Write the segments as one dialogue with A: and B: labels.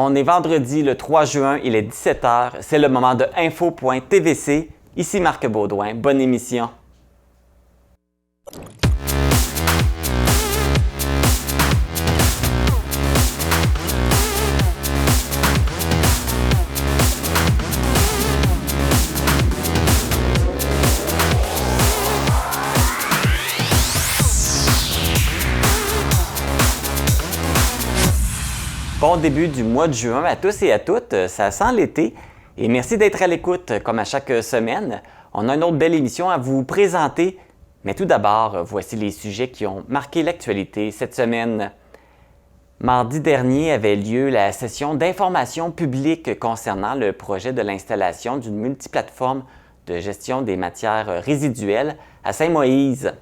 A: On est vendredi le 3 juin, il est 17h, c'est le moment de info.tvc. Ici Marc Baudouin, bonne émission. Bon début du mois de juin à tous et à toutes, ça sent l'été et merci d'être à l'écoute comme à chaque semaine. On a une autre belle émission à vous présenter, mais tout d'abord, voici les sujets qui ont marqué l'actualité cette semaine. Mardi dernier avait lieu la session d'information publique concernant le projet de l'installation d'une multiplateforme de gestion des matières résiduelles à Saint-Moïse.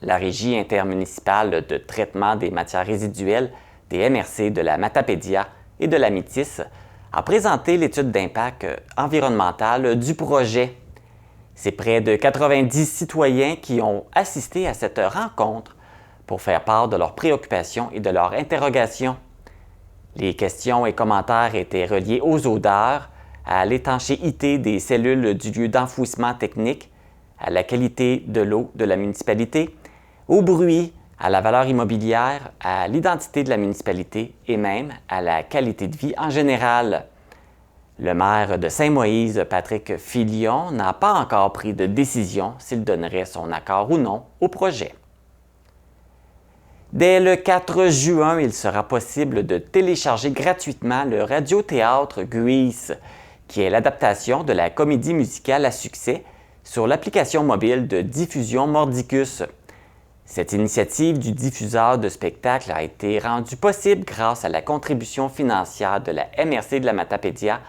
A: La Régie intermunicipale de traitement des matières résiduelles des MRC de la Matapédia et de la Métis a présenté l'étude d'impact environnemental du projet. C'est près de 90 citoyens qui ont assisté à cette rencontre pour faire part de leurs préoccupations et de leurs interrogations. Les questions et commentaires étaient reliés aux odeurs, à l'étanchéité des cellules du lieu d'enfouissement technique, à la qualité de l'eau de la municipalité, au bruit, à la valeur immobilière, à l'identité de la municipalité et même à la qualité de vie en général. Le maire de Saint-Moïse, Patrick Filion, n'a pas encore pris de décision s'il donnerait son accord ou non au projet. Dès le 4 juin, il sera possible de télécharger gratuitement le radiothéâtre Guise, qui est l'adaptation de la comédie musicale à succès sur l'application mobile de diffusion Mordicus. Cette initiative du diffuseur de spectacles a été rendue possible grâce à la contribution financière de la MRC de la Matapédia,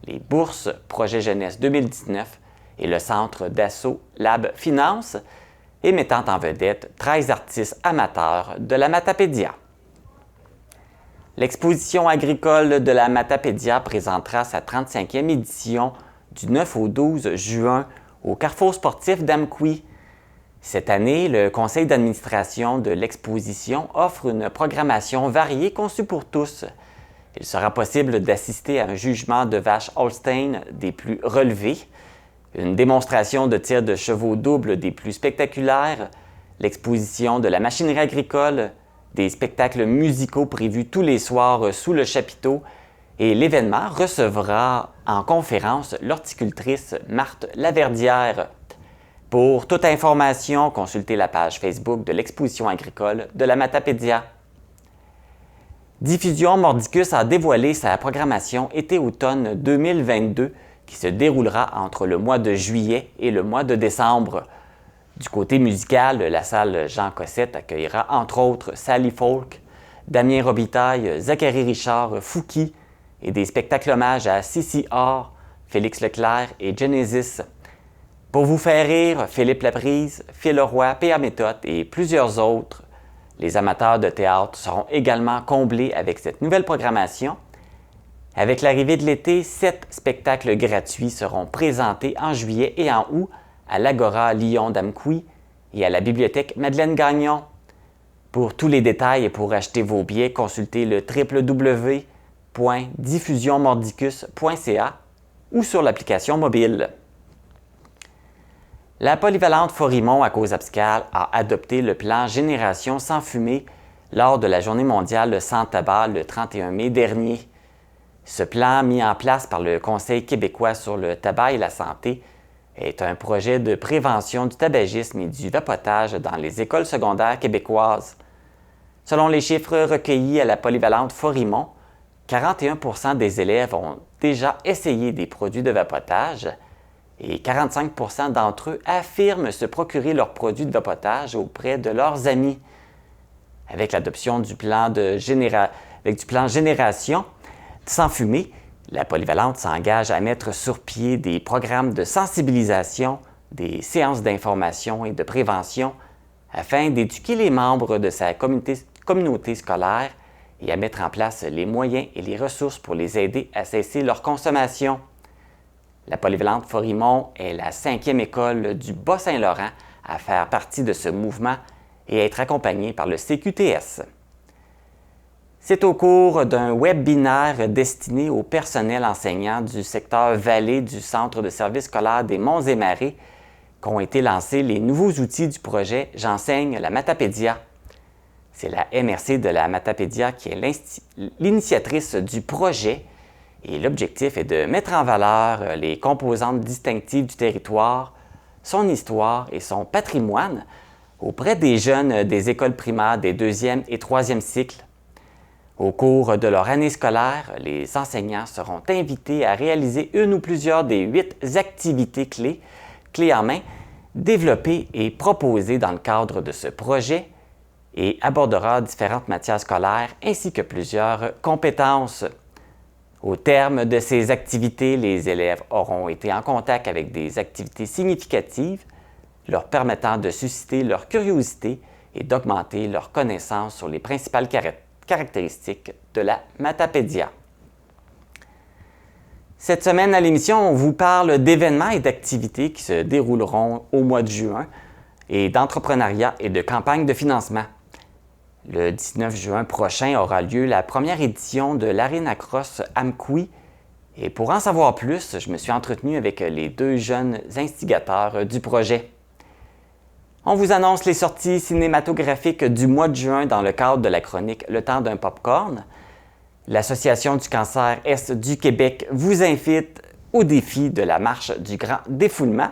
A: les bourses Projet Jeunesse 2019 et le centre d'assaut Lab Finance, et mettant en vedette 13 artistes amateurs de la Matapédia. L'exposition agricole de la Matapédia présentera sa 35e édition du 9 au 12 juin au Carrefour sportif d'Amqui. Cette année, le conseil d'administration de l'exposition offre une programmation variée conçue pour tous. Il sera possible d'assister à un jugement de vaches Holstein des plus relevés, une démonstration de tir de chevaux doubles des plus spectaculaires, l'exposition de la machinerie agricole, des spectacles musicaux prévus tous les soirs sous le chapiteau, et l'événement recevra en conférence l'horticultrice Marthe Laverdière. Pour toute information, consultez la page Facebook de l'exposition agricole de la Matapédia. Diffusion Mordicus a dévoilé sa programmation été-automne 2022 qui se déroulera entre le mois de juillet et le mois de décembre. Du côté musical, la salle Jean Cossette accueillera entre autres Sally Folk, Damien Robitaille, Zachary Richard, Fouki et des spectacles hommages à CCR, Félix Leclerc et Genesis. Pour vous faire rire, Philippe Laprise, Phil Leroy, P.A. Méthode et plusieurs autres. Les amateurs de théâtre seront également comblés avec cette nouvelle programmation. Avec l'arrivée de l'été, 7 spectacles gratuits seront présentés en juillet et en août à l'Agora Lyon d'Amqui et à la bibliothèque Madeleine Gagnon. Pour tous les détails et pour acheter vos billets, consultez le www.diffusionmordicus.ca ou sur l'application mobile. La polyvalente Forimont à Causa-Abscal a adopté le plan Génération sans fumée lors de la Journée mondiale sans tabac le 31 mai dernier. Ce plan, mis en place par le Conseil québécois sur le tabac et la santé, est un projet de prévention du tabagisme et du vapotage dans les écoles secondaires québécoises. Selon les chiffres recueillis à la polyvalente Forimont, 41% des élèves ont déjà essayé des produits de vapotage et 45% d'entre eux affirment se procurer leurs produits de vapotage auprès de leurs amis. Avec l'adoption du plan Génération sans fumée, la polyvalente s'engage à mettre sur pied des programmes de sensibilisation, des séances d'information et de prévention afin d'éduquer les membres de sa communauté scolaire et à mettre en place les moyens et les ressources pour les aider à cesser leur consommation. La polyvalente Forimont est la 5e école du Bas-Saint-Laurent à faire partie de ce mouvement et à être accompagnée par le CQTS. C'est au cours d'un webinaire destiné au personnel enseignant du secteur Vallée du Centre de services scolaires des Monts-et-Marais qu'ont été lancés les nouveaux outils du projet J'enseigne la Matapédia. C'est la MRC de la Matapédia qui est l'initiatrice du projet et l'objectif est de mettre en valeur les composantes distinctives du territoire, son histoire et son patrimoine auprès des jeunes des écoles primaires des 2e et 3e cycles. Au cours de leur année scolaire, les enseignants seront invités à réaliser une ou plusieurs des 8 activités clés en main, développées et proposées dans le cadre de ce projet et abordera différentes matières scolaires ainsi que plusieurs compétences. Au terme de ces activités, les élèves auront été en contact avec des activités significatives, leur permettant de susciter leur curiosité et d'augmenter leur connaissance sur les principales caractéristiques de la Matapédia. Cette semaine à l'émission, on vous parle d'événements et d'activités qui se dérouleront au mois de juin et d'entrepreneuriat et de campagne de financement. Le 19 juin prochain aura lieu la première édition de l'Arena Cross Amkoui. Et pour en savoir plus, je me suis entretenu avec les 2 jeunes instigateurs du projet. On vous annonce les sorties cinématographiques du mois de juin dans le cadre de la chronique Le temps d'un popcorn. L'Association du cancer Est du Québec vous invite au défi de la marche du grand défoulement.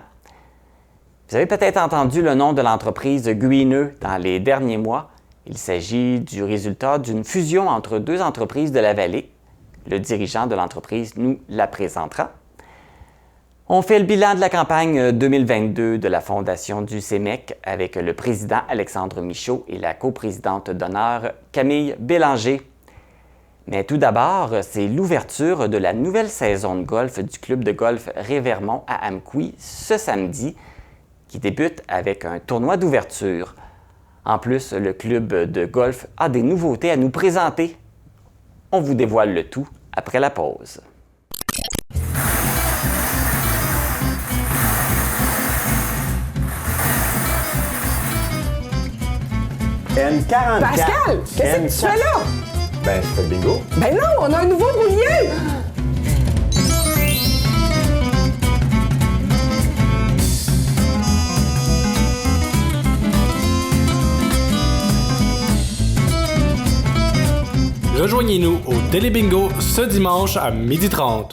A: Vous avez peut-être entendu le nom de l'entreprise Guineux dans les derniers mois. Il s'agit du résultat d'une fusion entre 2 entreprises de la vallée. Le dirigeant de l'entreprise nous la présentera. On fait le bilan de la campagne 2022 de la Fondation du CEMEC avec le président Alexandre Michaud et la coprésidente d'honneur Camille Bélanger. Mais tout d'abord, c'est l'ouverture de la nouvelle saison de golf du club de golf Révermont à Amkoui ce samedi, qui débute avec un tournoi d'ouverture. En plus, le club de golf a des nouveautés à nous présenter. On vous dévoile le tout après la pause.
B: N44.
C: Pascal, qu'est-ce que tu fais là?
B: Ben, c'est le bingo.
C: Ben non, on a un nouveau brouillé!
D: Rejoignez-nous au Télébingo ce dimanche à 12h30.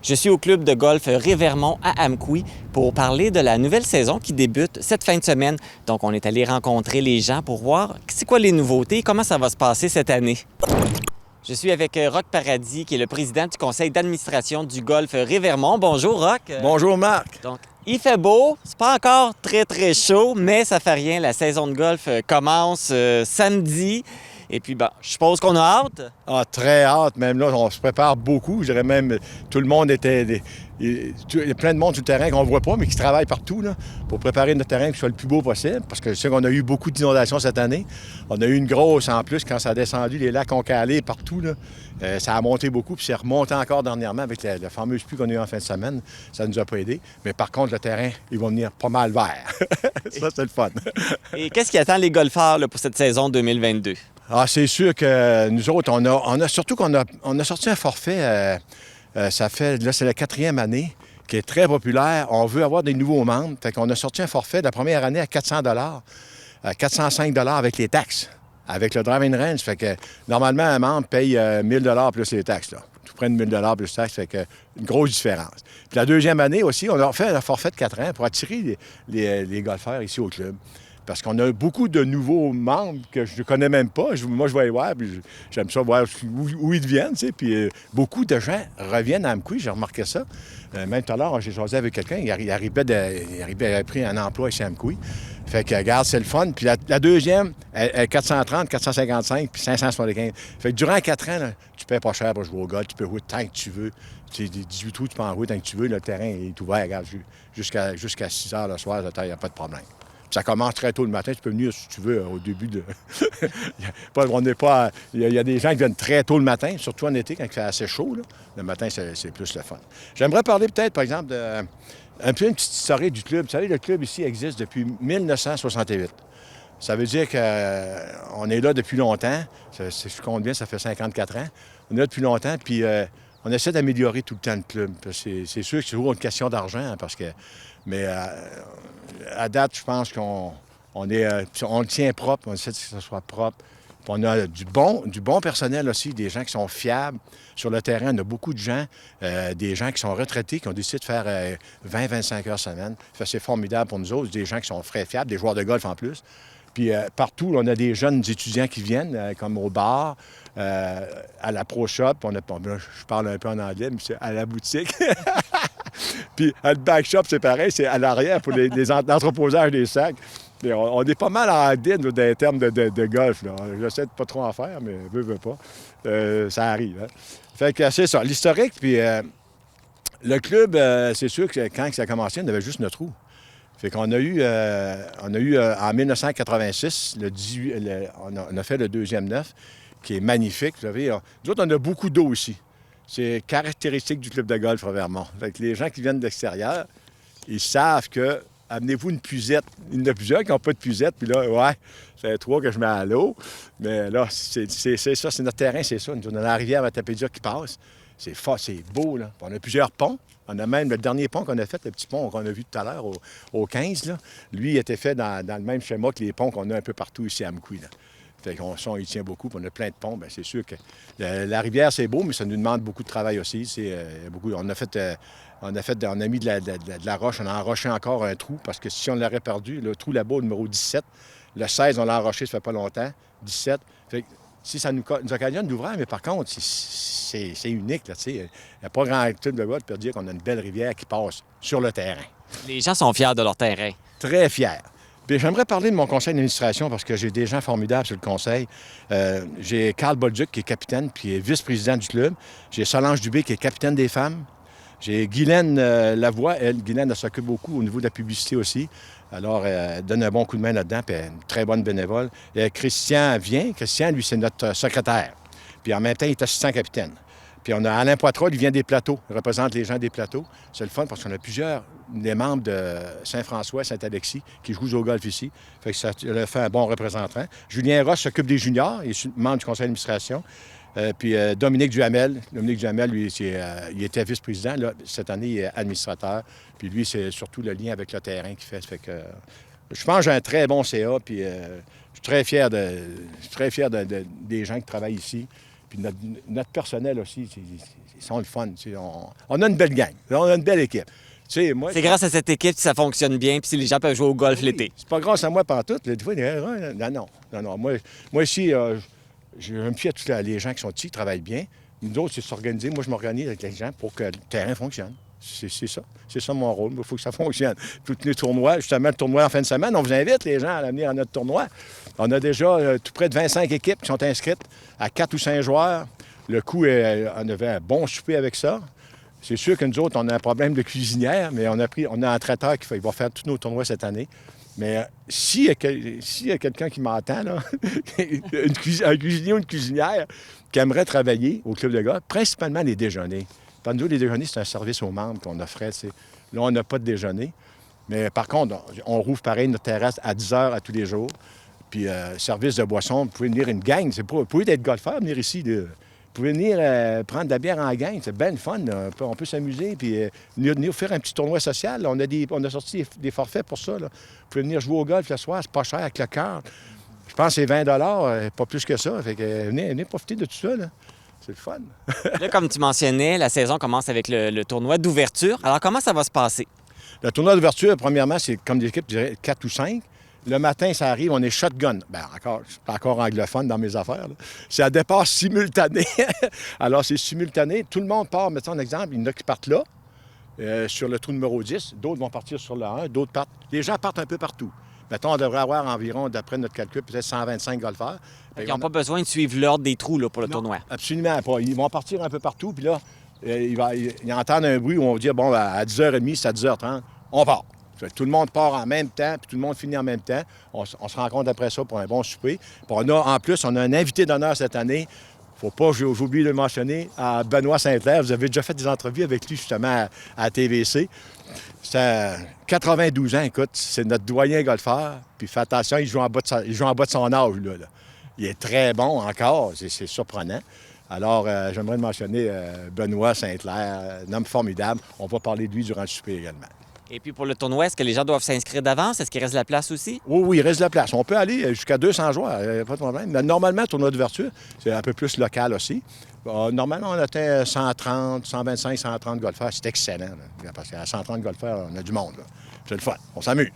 A: Je suis au club de golf Révermont à Amkoui pour parler de la nouvelle saison qui débute cette fin de semaine. Donc, on est allé rencontrer les gens pour voir c'est quoi les nouveautés, comment ça va se passer cette année. Je suis avec Roch Paradis, qui est le président du conseil d'administration du golf Révermont. Bonjour, Roch.
E: Bonjour, Marc.
A: Donc, il fait beau, c'est pas encore très chaud, mais ça fait rien. La saison de golf commence samedi. Et puis, je suppose qu'on a hâte.
E: Ah, très hâte. Même là, on se prépare beaucoup. Je dirais même, tout le monde était... Il y a plein de monde sur le terrain qu'on ne voit pas, mais qui travaille partout là, pour préparer notre terrain qui soit le plus beau possible. Parce que je sais qu'on a eu beaucoup d'inondations cette année. On a eu une grosse en plus quand ça a descendu. Les lacs ont calé partout. Là. Ça a monté beaucoup, puis c'est remonté encore dernièrement avec la fameuse pluie qu'on a eue en fin de semaine. Ça ne nous a pas aidé. Mais par contre, le terrain, il va venir pas mal vert. Ça, c'est le fun.
A: Et qu'est-ce qui attend les golfeurs là, pour cette saison 2022?
E: Ah, c'est sûr que nous autres, on a surtout qu'on a sorti un forfait, ça fait, là, c'est la 4e année, qui est très populaire. On veut avoir des nouveaux membres. Fait qu'on a sorti un forfait de la première année à 400 à 405 avec les taxes, avec le driving range. Fait que, normalement, un membre paye 1 000 plus les taxes, là. Tout près de 1 000 plus les taxes, fait que une grosse différence. Puis la 2e année aussi, on a fait un forfait de 4 ans pour attirer les golfeurs ici au club. Parce qu'on a beaucoup de nouveaux membres que je ne connais même pas. Moi, je vais les voir, puis j'aime ça voir où ils viennent, tu sais. Puis beaucoup de gens reviennent à Amkoui, j'ai remarqué ça. Même tout à l'heure, j'ai jasé avec quelqu'un, il avait pris un emploi ici à Amkoui. Fait que, regarde, c'est le fun. Puis la deuxième, elle est 430, 455, puis 575. Fait que durant 4 ans, là, tu paies pas cher pour jouer au golf. Tu peux jouer tant que tu veux. Tu sais, 18 trous, tu peux en jouer tant que tu veux. Le terrain est ouvert, regarde, jusqu'à 6 heures le soir, il n'y a pas de problème. Puis ça commence très tôt le matin. Tu peux venir, si tu veux, au début de... Il y a des gens qui viennent très tôt le matin, surtout en été, quand il fait assez chaud. Là. Le matin, c'est plus le fun. J'aimerais parler peut-être, par exemple, une petite histoire du club. Vous savez, le club ici existe depuis 1968. Ça veut dire qu'on est là depuis longtemps. Si je compte bien, ça fait 54 ans. On est là depuis longtemps, puis on essaie d'améliorer tout le temps le club. C'est sûr que c'est toujours une question d'argent, hein, mais à date, je pense qu'on le tient propre, on essaie que ce soit propre. Puis on a du bon personnel aussi, des gens qui sont fiables. Sur le terrain, on a beaucoup de gens, des gens qui sont retraités, qui ont décidé de faire 20-25 heures semaine. C'est formidable pour nous autres, des gens qui sont très fiables, des joueurs de golf en plus. Puis partout, on a des jeunes étudiants qui viennent, comme au bar, à la Pro Shop. Je parle un peu en anglais, mais c'est à la boutique. Puis à le back shop, c'est pareil, c'est à l'arrière pour l'entreposage des sacs. Et on est pas mal en din dans les termes de golf. Là. J'essaie de pas trop en faire, mais veut pas. Ça arrive. Hein? Fait que c'est ça. L'historique, puis le club, c'est sûr que quand ça a commencé, on avait juste notre trou. Fait qu'on a eu en 1986, on a fait le deuxième neuf, qui est magnifique. Vous savez, nous autres, on a beaucoup d'eau ici. C'est caractéristique du club de golf Vermont. Fait que les gens qui viennent de l'extérieur, ils savent que amenez-vous une puisette. Il y en a plusieurs qui n'ont pas de puisette, puis là, ouais, c'est 3 que je mets à l'eau. Mais là, c'est ça, c'est notre terrain, c'est ça. On a la rivière Matapédia qui passe. C'est fort, c'est beau, là. Puis on a plusieurs ponts. On a même le dernier pont qu'on a fait, le petit pont qu'on a vu tout à l'heure au 15, là. Lui, il était fait dans le même schéma que les ponts qu'on a un peu partout ici à Amkoui, là. Fait qu'on il tient beaucoup, puis on a plein de ponts. Bien, c'est sûr que la rivière, c'est beau, mais ça nous demande beaucoup de travail aussi. On a mis de la roche, on a enroché encore un trou, parce que si on l'aurait perdu, le trou là-bas, numéro 17, le 16, on l'a enroché, ça fait pas longtemps, 17. Fait que si ça nous occasionne d'ouvrir, mais par contre, c'est unique, là, tu sais. Il n'y a pas grand club de golf pour dire qu'on a une belle rivière qui passe sur le terrain.
A: Les gens sont fiers de leur terrain.
E: Très fiers. Puis j'aimerais parler de mon conseil d'administration parce que j'ai des gens formidables sur le conseil. J'ai Carl Bolduc, qui est capitaine puis qui est vice-président du club. J'ai Solange Dubé, qui est capitaine des femmes. J'ai Guylaine Lavoie. Guylaine, elle s'occupe beaucoup au niveau de la publicité aussi. Alors, elle donne un bon coup de main là-dedans, puis elle est une très bonne bénévole. Et Christian vient. Christian, lui, c'est notre secrétaire. Puis en même temps, il est assistant capitaine. Puis on a Alain Poitras, il vient des plateaux. Il représente les gens des plateaux. C'est le fun parce qu'on a plusieurs des membres de Saint-François, Saint-Alexis qui jouent au golf ici. Fait que ça fait un bon représentant. Julien Ross s'occupe des juniors. Il est membre du conseil d'administration. Puis Dominique Duhamel. Dominique Duhamel, lui, il était vice-président. Là, cette année, il est administrateur. Puis lui, c'est surtout le lien avec le terrain qu'il fait. Fait que je pense que j'ai un très bon CA. Puis je suis très fier des gens qui travaillent ici. Puis notre personnel aussi, ils sont le fun. On a une belle gang. On a une belle équipe. C'est
A: grâce à cette équipe que ça fonctionne bien, puis si les gens peuvent jouer au golf l'été.
E: C'est pas grâce à moi pantoute. Des fois, non. Moi ici, je me fie à tous les gens qui sont ici, qui travaillent bien. Nous autres, c'est s'organiser. Moi, je m'organise avec les gens pour que le terrain fonctionne. C'est ça. C'est ça mon rôle. Il faut que ça fonctionne. Tous les tournois, justement, le tournoi en fin de semaine, on vous invite, les gens, à venir à notre tournoi. On a déjà tout près de 25 équipes qui sont inscrites à 4 ou 5 joueurs. Le coût, on avait un bon souper avec ça. C'est sûr que nous autres, on a un problème de cuisinière, mais on a un traiteur qui va faire tous nos tournois cette année. Mais s'il y a quelqu'un qui m'entend, là, un cuisinier ou une cuisinière qui aimerait travailler au club de golf, principalement les déjeuners. Pour nous, les déjeuners, c'est un service aux membres qu'on offrait. T'sais. Là, on n'a pas de déjeuner. Mais par contre, on rouvre pareil notre terrasse à 10 heures à tous les jours. Puis, service de boisson, vous pouvez venir une gang. Vous pouvez être golfeur, venir ici. Vous pouvez venir prendre de la bière en gang. C'est bien le fun. On peut s'amuser. Puis, venir faire un petit tournoi social. On a sorti des forfaits pour ça. Là. Vous pouvez venir jouer au golf le soir. C'est pas cher avec le cœur. Je pense que c'est 20 pas plus que ça. Fait que venez profiter de tout ça. Là. C'est le fun.
A: Là, comme tu mentionnais, la saison commence avec le tournoi d'ouverture. Alors, comment ça va se passer?
E: Le tournoi d'ouverture, premièrement, c'est comme des équipes, je dirais 4 ou 5. Le matin, ça arrive, on est shotgun. Bien, je suis pas encore anglophone dans mes affaires. Là. C'est à départ simultané. Alors, c'est simultané. Tout le monde part, mettons un exemple, il y en a qui partent là, sur le trou numéro 10. D'autres vont partir sur le 1. D'autres partent. Les gens partent un peu partout. Mettons, on devrait avoir environ, d'après notre calcul, peut-être 125 golfeurs.
A: Ils n'ont pas besoin de suivre l'ordre des trous là, pour le tournoi.
E: Absolument pas. Ils vont partir un peu partout, puis là, ils entendent un bruit où on va dire, bon, à 10h30, c'est à 10h30, on part. Tout le monde part en même temps, puis tout le monde finit en même temps. On se rencontre après ça pour un bon souper. Puis en plus, on a un invité d'honneur cette année, faut pas, j'ai oublié de le mentionner, à Benoît Saint-Clair. Vous avez déjà fait des entrevues avec lui, justement, à TVC. C'est 92 ans, écoute, c'est notre doyen golfeur. Puis fais attention, il joue en bas de son âge, là. Il est très bon encore, c'est surprenant. Alors, j'aimerais le mentionner Benoît Saint-Clair, un homme formidable. On va parler de lui durant le souper également.
A: Et puis pour le tournoi, est-ce que les gens doivent s'inscrire d'avance? Est-ce qu'il reste de la place aussi?
E: Oui, il reste de la place. On peut aller jusqu'à 200 joueurs, pas de problème. Mais normalement, le tournoi d'ouverture, c'est un peu plus local aussi. Normalement, on atteint 130, 125, 130 golfeurs. C'est excellent, là, parce qu'à 130 golfeurs, on a du monde, là. C'est le fun. On s'amuse.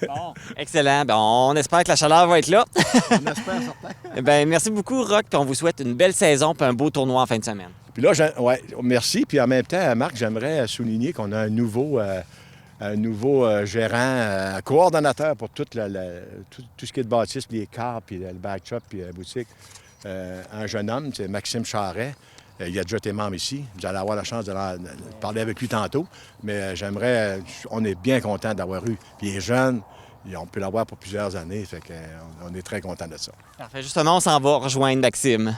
A: Bon, excellent. Ben, on espère que la chaleur va être là.
E: On espère, certain.
A: Ben, merci beaucoup, Rock, puis on vous souhaite une belle saison et un beau tournoi en fin de semaine.
E: Puis là, merci. Puis en même temps, Marc, j'aimerais souligner qu'on a un nouveau gérant, coordonnateur pour tout ce qui est de bâtisse, les cars, puis le back-shop, puis la boutique. Un jeune homme, c'est Maxime Charret. Il a déjà été membre ici. Vous allez avoir la chance de parler avec lui tantôt. Mais on est bien content d'avoir eu. Puis il est jeune, on peut l'avoir pour plusieurs années. Fait qu'on est très content de ça.
A: Parfait. Justement, on s'en va rejoindre Maxime.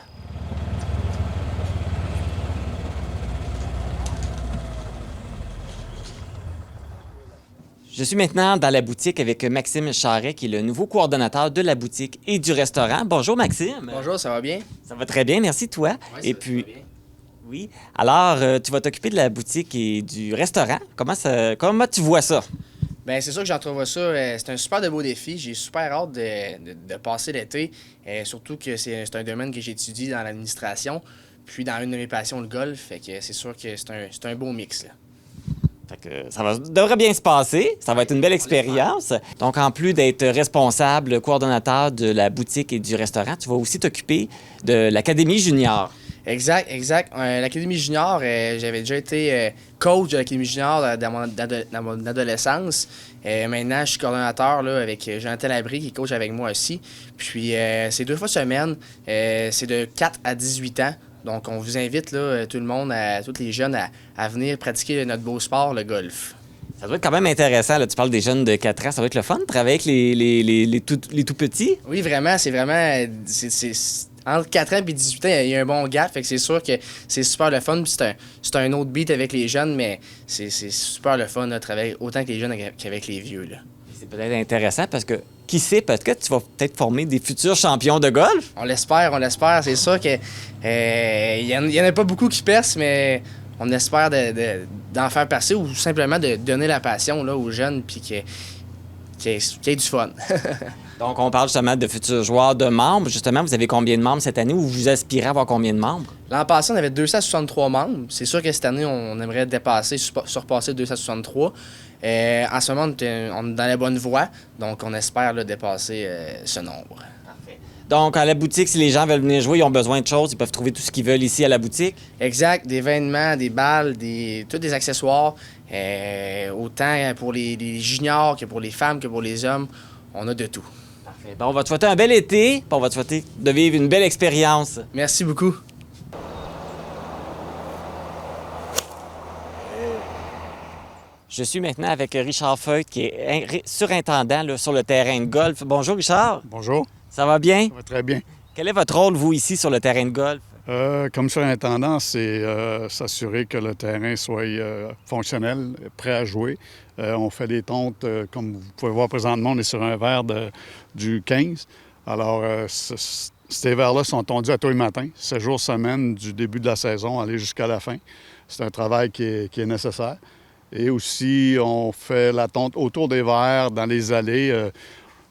A: Je suis maintenant dans la boutique avec Maxime Charret, qui est le nouveau coordonnateur de la boutique et du restaurant. Bonjour, Maxime.
F: Bonjour, ça va bien?
A: Ça va très bien, merci, toi.
F: Ouais,
A: et puis, oui. Alors, tu vas t'occuper de la boutique et du restaurant. Comment tu vois ça?
F: Bien, c'est sûr que j'en trouve ça. C'est un super de beau défi. J'ai super hâte de passer l'été. Surtout que c'est un domaine que j'étudie dans l'administration. Puis dans une de mes passions, le golf. Fait que c'est sûr que c'est un beau mix, là.
A: Fait que devrait bien se passer. Ça va être une belle expérience. Donc, en plus d'être responsable, coordonnateur de la boutique et du restaurant, tu vas aussi t'occuper de l'Académie junior.
F: Exact. L'Académie junior, j'avais déjà été coach de l'Académie junior dans mon adolescence. Maintenant, je suis coordonnateur là, avec Jonathan Labrie, qui est coach avec moi aussi. Puis, c'est 2 fois semaine. C'est de 4 à 18 ans. Donc, on vous invite, là, tout le monde, tous les jeunes, à venir pratiquer notre beau sport, le golf.
A: Ça doit être quand même intéressant. Là. Tu parles des jeunes de 4 ans. Ça va être le fun de travailler avec les tout petits.
F: Oui, vraiment. C'est vraiment... entre 4 ans et 18 ans, il y a un bon gap. Fait que c'est sûr que c'est super le fun. Puis c'est un autre beat avec les jeunes, mais c'est super le fun de travailler autant avec les jeunes qu'avec les vieux, là.
A: C'est peut-être intéressant parce que, qui sait, peut-être que tu vas peut-être former des futurs champions de golf.
F: On l'espère. C'est sûr que il y en a pas beaucoup qui percent, mais on espère d'en faire passer ou simplement de donner la passion là, aux jeunes puis qu'il y ait du fun.
A: Donc, on parle justement de futurs joueurs, de membres. Justement, vous avez combien de membres cette année ou vous aspirez à avoir combien de membres?
F: L'an passé, on avait 263 membres. C'est sûr que cette année, on aimerait surpasser 263. En ce moment, on est dans la bonne voie, donc on espère là, dépasser ce nombre.
A: Parfait. Donc, à la boutique, si les gens veulent venir jouer, ils ont besoin de choses, ils peuvent trouver tout ce qu'ils veulent ici à la boutique?
F: Exact, des vêtements, des balles, tous des accessoires, autant pour les juniors que pour les femmes que pour les hommes, on a de tout.
A: Parfait. Bon, on va te souhaiter un bel été, puis on va te souhaiter de vivre une belle expérience.
F: Merci beaucoup.
A: Je suis maintenant avec Richard Feucht, qui est surintendant là, sur le terrain de golf. Bonjour, Richard.
G: Bonjour,
A: Ça va bien?
G: ça va très bien.
A: Quel est votre rôle, vous, ici, sur le terrain de golf?
G: Comme surintendant, c'est s'assurer que le terrain soit fonctionnel, prêt à jouer. On fait des tontes, comme vous pouvez voir présentement, on est sur un verre du 15. Alors, ces verres-là sont tondus à tous les matins, 7 jours semaine, du début de la saison, aller jusqu'à la fin. C'est un travail qui est nécessaire. Et aussi, on fait la tonte autour des verres, dans les allées.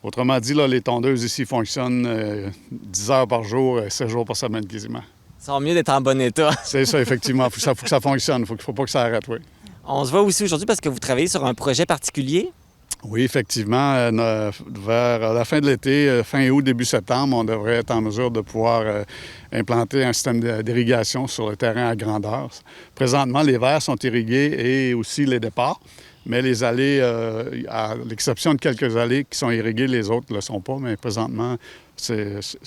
G: Autrement dit, là, les tondeuses ici fonctionnent 10 heures par jour, 7 jours par semaine quasiment.
A: Ça va mieux d'être en bon état.
G: C'est ça, effectivement. Il faut que ça fonctionne. Il ne faut pas que ça arrête, oui.
A: On se voit aussi aujourd'hui parce que vous travaillez sur un projet particulier.
G: Oui, effectivement. Vers la fin de l'été, fin août, début septembre, on devrait être en mesure de pouvoir implanter un système d'irrigation sur le terrain à grandeur. Présentement, les verres sont irrigués et aussi les départs. Mais les allées, à l'exception de quelques allées qui sont irriguées, les autres ne le sont pas. Mais présentement,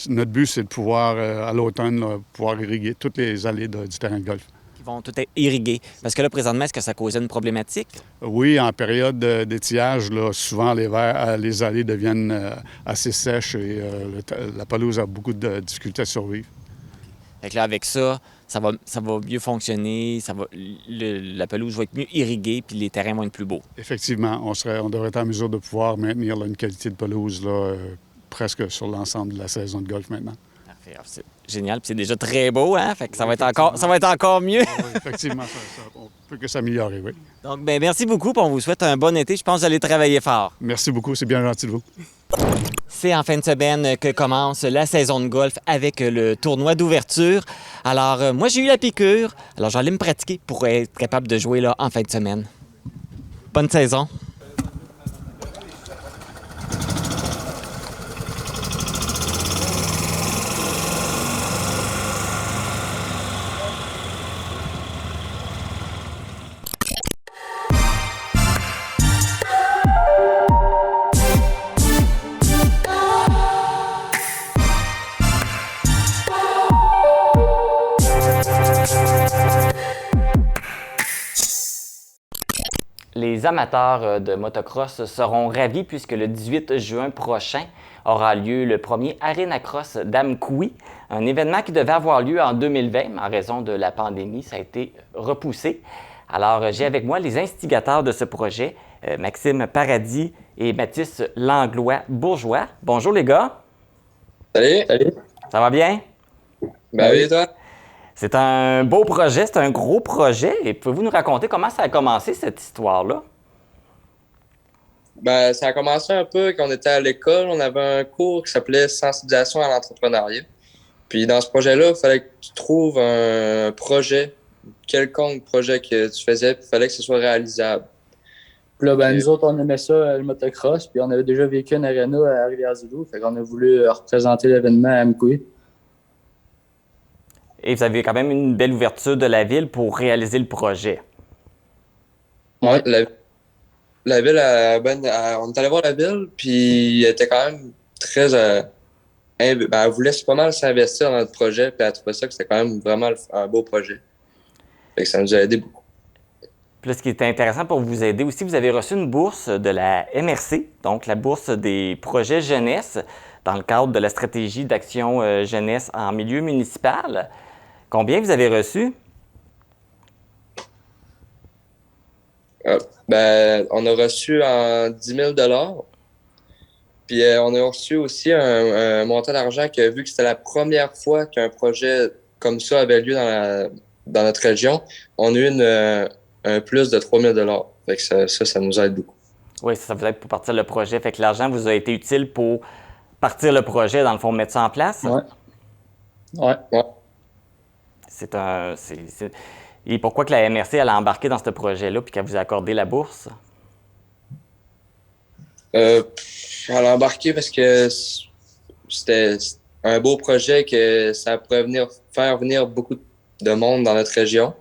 G: notre but, c'est de pouvoir, à l'automne, là, pouvoir irriguer toutes les allées du terrain de golf.
A: Qui vont tout être irrigués. Parce que là, présentement, est-ce que ça causait une problématique?
G: Oui, en période d'étiage, là, souvent les allées deviennent assez sèches et la pelouse a beaucoup de difficultés à survivre.
A: Fait que là, avec ça, ça va mieux fonctionner, la pelouse va être mieux irriguée, puis les terrains vont être plus beaux.
G: Effectivement, on devrait être en mesure de pouvoir maintenir là, une qualité de pelouse là, presque sur l'ensemble de la saison de golf maintenant.
A: Parfait. Alors, c'est génial, puis c'est déjà très beau, hein? Fait que ça va être encore mieux.
G: Oui, effectivement, on peut que s'améliorer, oui.
A: Donc, ben merci beaucoup, puis on vous souhaite un bon été. Je pense que vous allez travailler fort.
G: Merci beaucoup, c'est bien gentil de vous.
A: C'est en fin de semaine que commence la saison de golf avec le tournoi d'ouverture. Alors, moi, j'ai eu la piqûre. Alors, j'allais me pratiquer pour être capable de jouer là en fin de semaine. Bonne saison. Les amateurs de motocross seront ravis puisque le 18 juin prochain aura lieu le premier Arena Cross d'Amkoui, un événement qui devait avoir lieu en 2020, mais en raison de la pandémie, ça a été repoussé. Alors, j'ai avec moi les instigateurs de ce projet, Maxime Paradis et Mathis Langlois-Bourgeois. Bonjour les gars.
H: Salut.
A: Ça va bien?
H: Ben oui, toi?
A: C'est un beau projet, c'est un gros projet. Et pouvez-vous nous raconter comment ça a commencé, cette histoire-là?
H: Ben, ça a commencé un peu quand on était à l'école. On avait un cours qui s'appelait Sensibilisation à l'entrepreneuriat. Puis dans ce projet-là, il fallait que tu trouves un projet, quelconque projet que tu faisais, puis il fallait que ce soit réalisable.
I: Puis là, ben, nous autres, on aimait ça, le motocross, puis on avait déjà vécu une arena à Rivière-du-Loup. Fait qu'on a voulu représenter l'événement à Amkoui.
A: Et vous avez quand même une belle ouverture de la ville pour réaliser le projet.
H: Oui, la ville, on est allé voir la ville, puis elle était quand même très... elle voulait pas mal s'investir dans notre projet, puis elle trouvait ça que c'était quand même vraiment un beau projet. Fait que ça nous a aidé beaucoup.
A: Puis là, ce qui est intéressant pour vous aider aussi, vous avez reçu une bourse de la MRC, donc la bourse des projets jeunesse, dans le cadre de la stratégie d'action jeunesse en milieu municipal. Combien vous avez reçu?
H: On a reçu en 10 000 $. Puis on a reçu aussi un montant d'argent que, vu que c'était la première fois qu'un projet comme ça avait lieu dans notre région, on a eu un plus de 3 000 $. Fait que ça nous aide beaucoup.
A: Oui, ça vous aide pour partir le projet. Fait que l'argent vous a été utile pour partir le projet, dans le fond, mettre ça en place?
I: Ouais.
A: Et pourquoi que la MRC elle a embarqué dans ce projet-là puis qu'elle vous a accordé la bourse?
H: Elle a embarqué parce que c'était un beau projet, que ça pourrait faire venir beaucoup de monde dans notre région.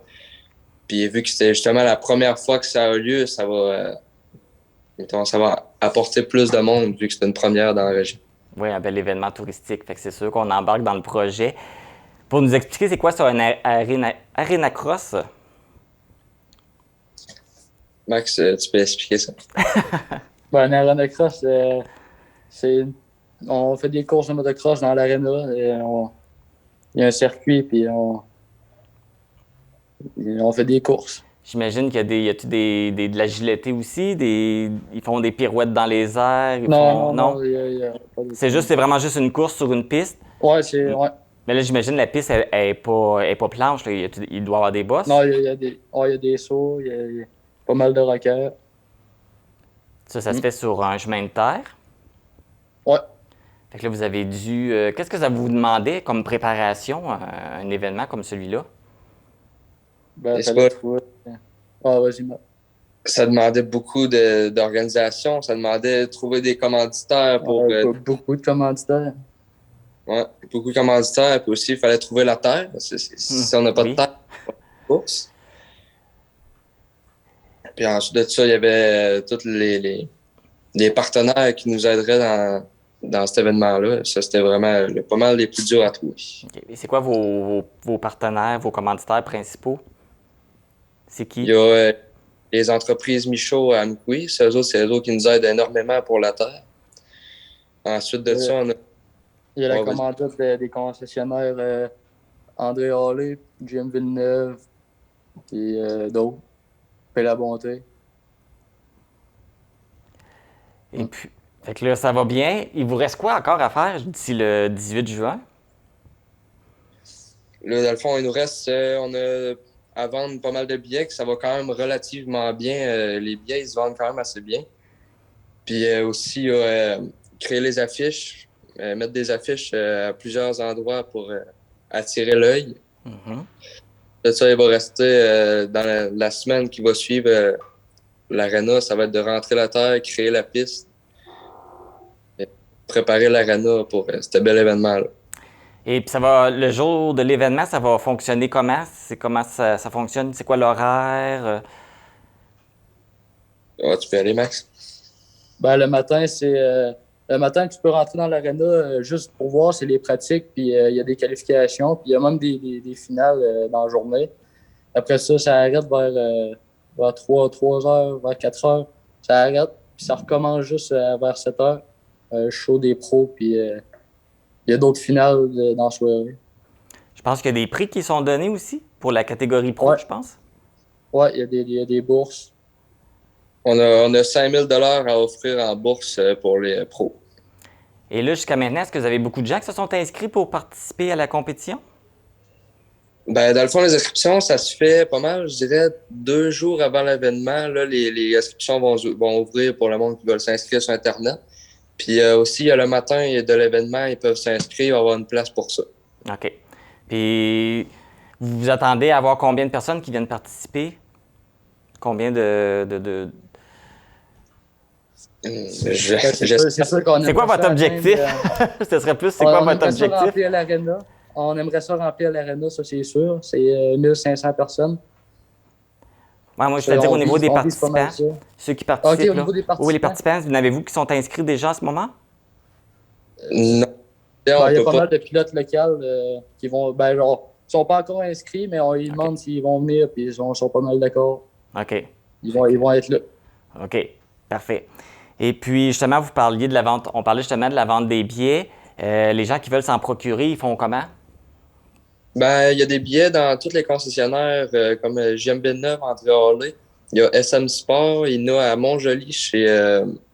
H: Puis vu que c'était justement la première fois que ça a lieu, ça va apporter plus de monde vu que c'est une première dans la région.
A: Oui, un bel événement touristique. Fait que c'est sûr qu'on embarque dans le projet. Pour nous expliquer, c'est quoi ça, un Arena Cross?
H: Max, tu peux expliquer ça?
I: Un Arena Cross, on fait des courses de motocross dans l'arena. Il y a un circuit, puis on fait des courses.
A: J'imagine qu'il y a de l'agilité aussi? Ils font des pirouettes dans les airs?
I: Non.
A: C'est vraiment juste une course sur une piste?
I: Ouais, c'est... Ouais.
A: Mais là, j'imagine la piste, elle n'est pas planche. Là. Il doit y avoir des bosses.
I: Non, il y a des sauts, il y a pas mal de rockers.
A: Ça se fait sur un chemin de terre?
I: Ouais.
A: Fait que là, vous avez dû... qu'est-ce que ça vous demandait comme préparation à un événement comme celui-là?
I: Vas-y, Matt.
H: Ça demandait beaucoup d'organisation. Ça demandait de trouver des commanditaires pour...
I: beaucoup de commanditaires.
H: Ouais, beaucoup de commanditaires. Puis aussi, il fallait trouver la terre. Si on n'a pas de terre, on n'a pas de course. Puis ensuite de ça, il y avait tous les partenaires qui nous aideraient dans cet événement-là. Ça, c'était vraiment pas mal les plus durs à trouver.
A: Okay. Et c'est quoi vos partenaires, vos commanditaires principaux? C'est qui?
H: Il y a les entreprises Michaud à Amkoui. C'est eux autres qui nous aident énormément pour la terre. Ensuite de ça, on a...
I: Il y a la commandite des concessionnaires André Hallé, Jim Villeneuve, puis d'autres. Puis La Bonté.
A: Et puis, fait que là, ça va bien. Il vous reste quoi encore à faire d'ici le 18 juin?
H: Là, dans le fond, il nous reste, on a à vendre pas mal de billets, que ça va quand même relativement bien. Les billets, ils se vendent quand même assez bien. Puis aussi, créer les affiches, mettre des affiches à plusieurs endroits pour attirer l'œil. Là, ça, il va rester dans la semaine qui va suivre l'aréna, ça va être de rentrer la terre, créer la piste, et préparer l'aréna pour ce bel événement-là.
A: Et puis, ça va, le jour de l'événement, ça va fonctionner comment? Comment ça fonctionne? C'est quoi l'horaire?
H: Tu peux aller, Max?
I: Ben, le matin, le matin que tu peux rentrer dans l'aréna juste pour voir, c'est les pratiques, puis il y a des qualifications, puis il y a même des finales dans la journée. Après ça, ça arrête vers 3 heures, vers 4 heures. Ça arrête, puis ça recommence juste vers 7 heures. Show des pros, puis il y a d'autres finales dans la soirée.
A: Je pense qu'il y a des prix qui sont donnés aussi pour la catégorie pro, je pense.
I: Oui, il y a des bourses.
H: On a 5 000 $ à offrir en bourse pour les pros.
A: Et là, jusqu'à maintenant, est-ce que vous avez beaucoup de gens qui se sont inscrits pour participer à la compétition?
H: Ben, dans le fond, les inscriptions, ça se fait pas mal, je dirais, 2 jours avant l'événement. Là, les inscriptions vont ouvrir pour le monde qui veut s'inscrire sur Internet. Puis aussi, le matin de l'événement, ils peuvent s'inscrire, il va y avoir une place pour ça.
A: OK. Puis, vous vous attendez à avoir combien de personnes qui viennent participer? Combien
I: C'est sûr qu'on
A: C'est quoi votre objectif? Ce serait plus, c'est quoi votre objectif?
I: On aimerait ça remplir l'aréna, ça c'est sûr. C'est 1500 personnes.
A: Ouais, moi, je veux dire au niveau des participants. Ceux qui participent.
I: Au niveau des participants.
A: Oui, les participants, n'avez-vous qui sont inscrits déjà à ce moment?
H: Non.
I: Il y a pas mal de pilotes locaux qui vont. Ben, genre, ils sont pas encore inscrits, mais on leur demande s'ils vont venir, puis ils sont pas mal d'accord.
A: OK.
I: Ils vont être là.
A: OK. Parfait. Et puis, justement, vous parliez de la vente. On parlait justement de la vente des billets. Les gens qui veulent s'en procurer, ils font comment?
H: Ben, il y a des billets dans tous les concessionnaires comme JM Villeneuve, André Hallé. Il y a SM Sport, il y en a à Montjoly chez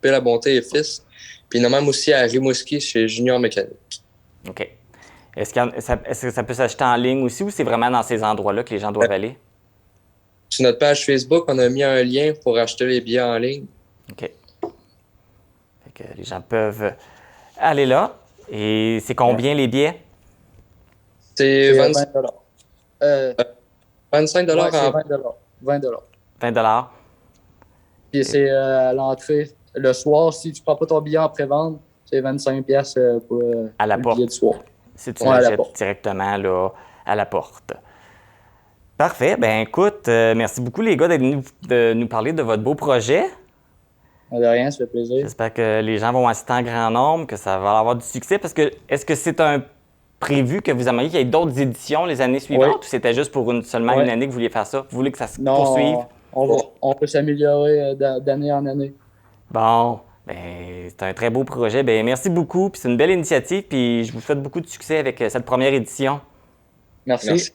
H: P. La Bonté et Fils. Puis il y en a même aussi à Rimouski chez Junior Mécanique.
A: OK. Est-ce que ça peut s'acheter en ligne aussi ou c'est vraiment dans ces endroits-là que les gens doivent aller?
H: Sur notre page Facebook, on a mis un lien pour acheter les billets en ligne.
A: OK. Fait que les gens peuvent aller là. Et c'est combien les billets?
H: C'est 25
I: $20.
H: 25
I: ouais, c'est
H: en...
I: 20 $.
A: 20
I: Puis c'est à l'entrée. Le soir, si tu ne prends pas ton billet en pré-vente, c'est 25$ pour
A: à la
I: le
A: porte.
I: billet du soir.
A: Si tu l'achètes directement là, à la porte. Parfait. Ben écoute, merci beaucoup les gars de nous parler de votre beau projet.
I: De rien, ça fait plaisir.
A: J'espère que les gens vont assister en grand nombre, que ça va avoir du succès. Parce que est-ce que c'est un prévu que vous aimeriez qu'il y ait d'autres éditions les années suivantes ou c'était juste pour seulement une année que vous vouliez faire ça? Vous voulez que ça se poursuive?
I: On peut s'améliorer d'année en année.
A: Bon, ben, c'est un très beau projet. Ben, merci beaucoup. Puis c'est une belle initiative. Puis je vous souhaite beaucoup de succès avec cette première édition.
I: Merci.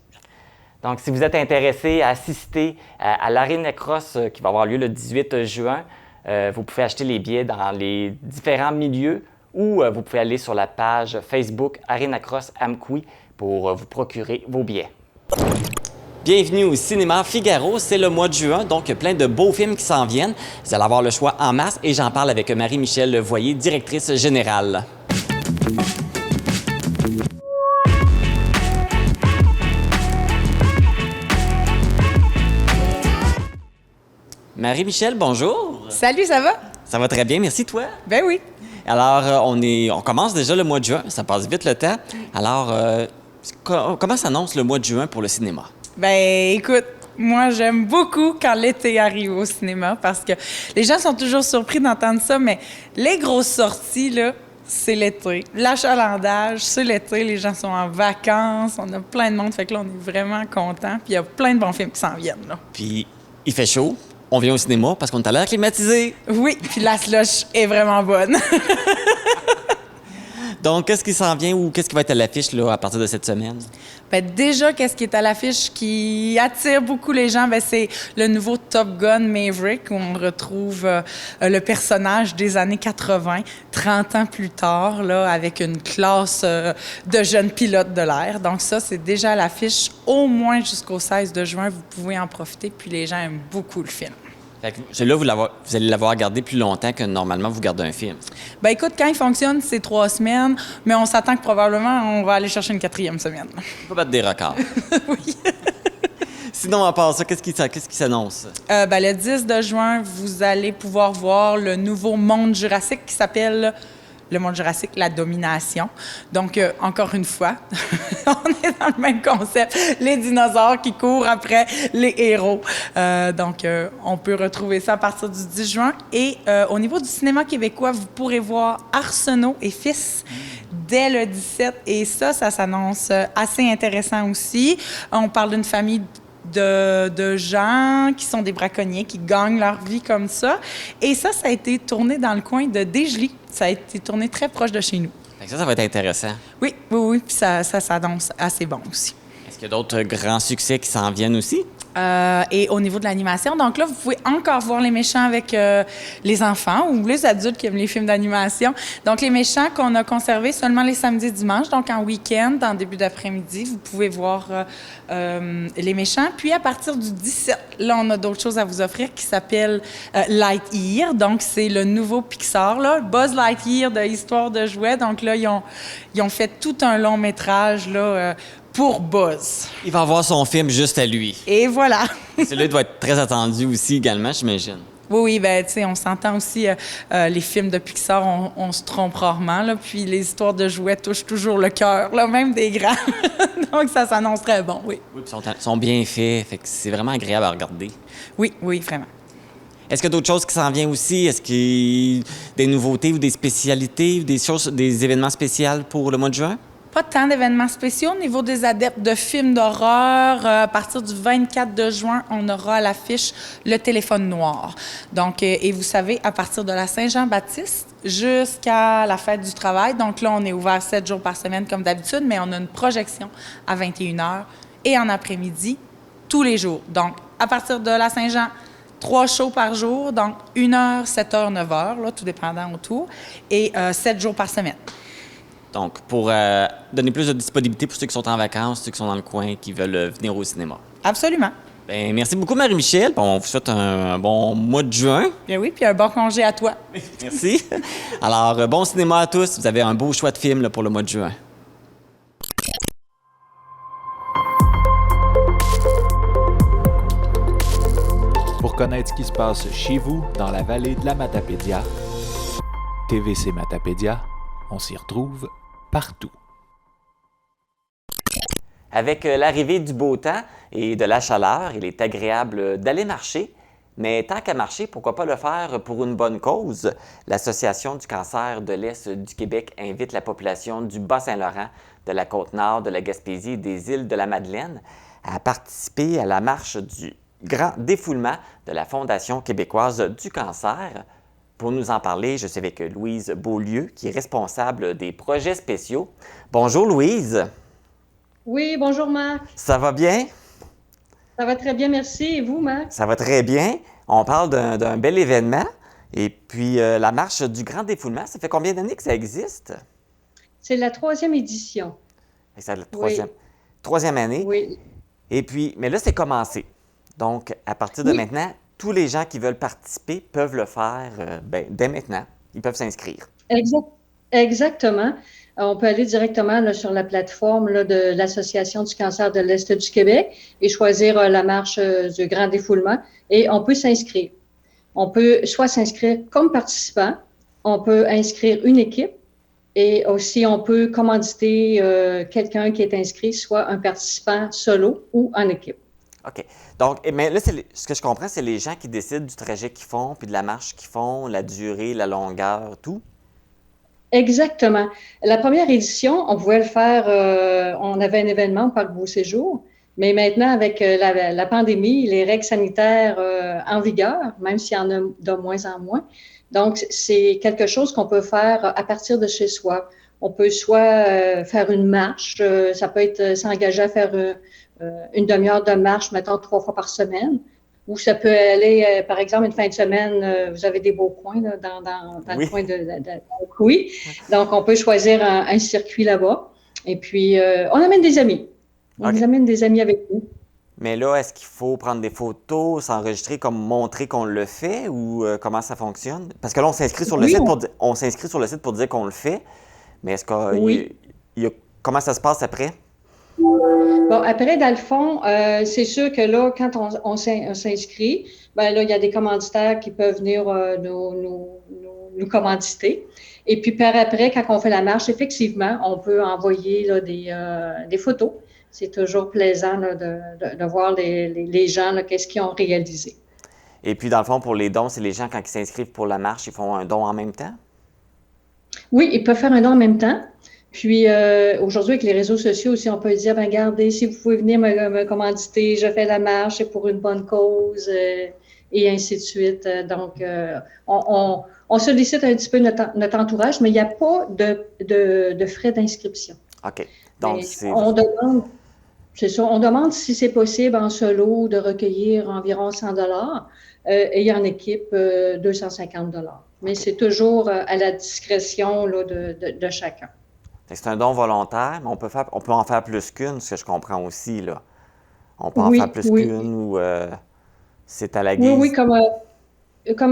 A: Donc, si vous êtes intéressé à assister à l'Arena Cross qui va avoir lieu le 18 juin, vous pouvez acheter les billets dans les différents milieux ou vous pouvez aller sur la page Facebook Arena Cross Amqui pour vous procurer vos billets. Bienvenue au cinéma Figaro, c'est le mois de juin, donc plein de beaux films qui s'en viennent. Vous allez avoir le choix en masse et j'en parle avec Marie-Michel Voyer, directrice générale. Marie-Michel, bonjour.
C: Salut, ça va?
A: Ça va très bien, merci toi.
C: Ben oui.
A: Alors, on commence déjà le mois de juin, ça passe vite le temps. Alors, comment s'annonce le mois de juin pour le cinéma?
C: Ben écoute, moi j'aime beaucoup quand l'été arrive au cinéma parce que les gens sont toujours surpris d'entendre ça, mais les grosses sorties, là, c'est l'été. L'achalandage, c'est l'été, les gens sont en vacances, on a plein de monde, fait que là, on est vraiment contents. Puis il y a plein de bons films qui s'en viennent, là.
A: Puis, il fait chaud. On vient au cinéma parce qu'on est à l'air climatisé.
C: Oui, puis la slush est vraiment bonne.
A: Donc, qu'est-ce qui s'en vient ou qu'est-ce qui va être à l'affiche là, à partir de cette semaine?
C: Bien, déjà, qu'est-ce qui est à l'affiche qui attire beaucoup les gens? Bien, c'est le nouveau Top Gun Maverick où on retrouve le personnage des années 80, 30 ans plus tard, là, avec une classe de jeunes pilotes de l'air. Donc ça, c'est déjà à l'affiche au moins jusqu'au 16 de juin. Vous pouvez en profiter, puis les gens aiment beaucoup le film.
A: Fait que celui-là, vous allez l'avoir gardé plus longtemps que normalement vous gardez un film.
C: Bien, écoute, quand il fonctionne, c'est 3 semaines, mais on s'attend que probablement on va aller chercher une 4e semaine.
A: On peut battre des records.
C: Oui.
A: Sinon, à part ça, qu'est-ce qui s'annonce?
C: Ben, le 10 de juin, vous allez pouvoir voir le nouveau monde jurassique qui s'appelle le monde jurassique, la domination. Donc, encore une fois, on est dans le même concept. Les dinosaures qui courent après les héros. Donc, on peut retrouver ça à partir du 10 juin. Et au niveau du cinéma québécois, vous pourrez voir Arsenault et Fils dès le 17. Et ça s'annonce assez intéressant aussi. On parle d'une famille de gens qui sont des braconniers, qui gagnent leur vie comme ça. Et ça a été tourné dans le coin de Desjely. Ça a été tourné très proche de chez nous.
A: Fait que ça va être intéressant.
C: Oui. Puis ça s'annonce assez bon aussi.
A: Est-ce qu'il y a d'autres grands succès qui s'en viennent aussi?
C: Et au niveau de l'animation, donc là, vous pouvez encore voir les méchants avec les enfants ou les adultes qui aiment les films d'animation. Donc, les méchants qu'on a conservés seulement les samedis et dimanches, donc en week-end, en début d'après-midi, vous pouvez voir les méchants. Puis, à partir du 17, là, on a d'autres choses à vous offrir qui s'appellent Lightyear. Donc, c'est le nouveau Pixar, là, Buzz Lightyear de Histoire de jouets. Donc, là, ils ont fait tout un long métrage, là, pour Buzz.
A: Il va avoir son film juste à lui.
C: Et voilà.
A: Celui-là doit être très attendu aussi également, j'imagine.
C: Oui, bien, tu sais, on s'entend aussi, les films de Pixar, on se trompe rarement, là, puis les histoires de jouets touchent toujours le cœur, là, même des grands. Donc, ça s'annonce très bon, oui.
A: Oui, puis ils sont bien faits, fait que c'est vraiment agréable à regarder.
C: Oui, vraiment.
A: Est-ce qu'il y a d'autres choses qui s'en viennent aussi? Est-ce qu'il y a des nouveautés ou des spécialités ou des événements spéciaux pour le mois de juin?
C: Pas tant d'événements spéciaux. Au niveau des adeptes de films d'horreur, à partir du 24 de juin, on aura à l'affiche le téléphone noir. Donc, et vous savez, à partir de la Saint-Jean-Baptiste jusqu'à la fête du travail, donc là, on est ouvert 7 jours par semaine comme d'habitude, mais on a une projection à 21h et en après-midi, tous les jours. Donc, à partir de la Saint-Jean, 3 shows par jour, donc 1h, 7h, 9h, là, tout dépendant autour, et 7 jours par semaine.
A: Donc, pour donner plus de disponibilité pour ceux qui sont en vacances, ceux qui sont dans le coin, qui veulent venir au cinéma.
C: Absolument.
A: Bien, merci beaucoup, Marie-Michel. On vous souhaite un bon mois de juin.
C: Bien oui, puis un bon congé à toi.
A: Merci. Alors, bon cinéma à tous. Vous avez un beau choix de film là, pour le mois de juin.
J: Pour connaître ce qui se passe chez vous, dans la vallée de la Matapédia, TVC Matapédia, on s'y retrouve partout.
A: Avec l'arrivée du beau temps et de la chaleur, il est agréable d'aller marcher. Mais tant qu'à marcher, pourquoi pas le faire pour une bonne cause? L'Association du cancer de l'Est du Québec invite la population du Bas-Saint-Laurent, de la Côte-Nord, de la Gaspésie et des îles de la Madeleine à participer à la marche du grand défoulement de la Fondation québécoise du cancer. Pour nous en parler, je suis avec Louise Beaulieu, qui est responsable des projets spéciaux. Bonjour Louise.
K: Oui, bonjour Marc.
A: Ça va bien?
K: Ça va très bien, merci. Et vous, Marc?
A: Ça va très bien. On parle d'un bel événement. Et puis, la marche du grand défoulement, ça fait combien d'années que ça existe?
K: C'est la 3e édition.
A: C'est la troisième année?
K: Oui.
A: Et puis, mais là, c'est commencé. Donc, à partir de maintenant, tous les gens qui veulent participer peuvent le faire dès maintenant. Ils peuvent s'inscrire.
K: Exactement. On peut aller directement là, sur la plateforme là, de l'Association du cancer de l'Est du Québec et choisir la marche du grand défoulement et on peut s'inscrire. On peut soit s'inscrire comme participant, on peut inscrire une équipe et aussi on peut commanditer quelqu'un qui est inscrit, soit un participant solo ou en équipe.
A: OK. Donc, mais là, ce que je comprends, c'est les gens qui décident du trajet qu'ils font, puis de la marche qu'ils font, la durée, la longueur, tout?
K: Exactement. La première édition, on pouvait le faire, on avait un événement au Parc Beau Séjour, mais maintenant, avec la pandémie, les règles sanitaires en vigueur, même s'il y en a de moins en moins, donc c'est quelque chose qu'on peut faire à partir de chez soi, On peut soit faire une marche, ça peut être s'engager à faire une demi-heure de marche, mettons 3 fois par semaine, ou ça peut aller, par exemple, une fin de semaine, vous avez des beaux coins là, dans le coin de oui. Donc, on peut choisir un circuit là-bas. Et puis, on amène des amis. On amène des amis avec nous.
A: Mais là, est-ce qu'il faut prendre des photos, s'enregistrer comme montrer qu'on le fait ou comment ça fonctionne? Parce que là, on s'inscrit sur le site pour dire qu'on le fait, mais est-ce comment ça se passe après?
K: Bon, après, dans le fond, c'est sûr que là, quand on s'inscrit, ben là, il y a des commanditaires qui peuvent venir nous commanditer. Et puis, par après, quand on fait la marche, effectivement, on peut envoyer là, des photos. C'est toujours plaisant là, de voir les gens, qu'est-ce qu'ils ont réalisé.
A: Et puis, dans le fond, pour les dons, c'est les gens, quand ils s'inscrivent pour la marche, ils font un don en même temps?
K: Oui, ils peuvent faire un don en même temps. Puis, aujourd'hui, avec les réseaux sociaux aussi, on peut dire, ben regardez, si vous pouvez venir me commanditer, je fais la marche, c'est pour une bonne cause, et ainsi de suite. Donc, on sollicite un petit peu notre entourage, mais il n'y a pas de frais d'inscription.
A: OK. Donc,
K: on demande, c'est ça, on demande si c'est possible en solo de recueillir environ 100 et en équipe 250 Mais c'est toujours à la discrétion là, de chacun.
A: C'est un don volontaire, mais on peut en faire plus qu'une, ce que je comprends aussi, là. On peut en faire plus qu'une ou c'est à la guise.
K: Oui, comme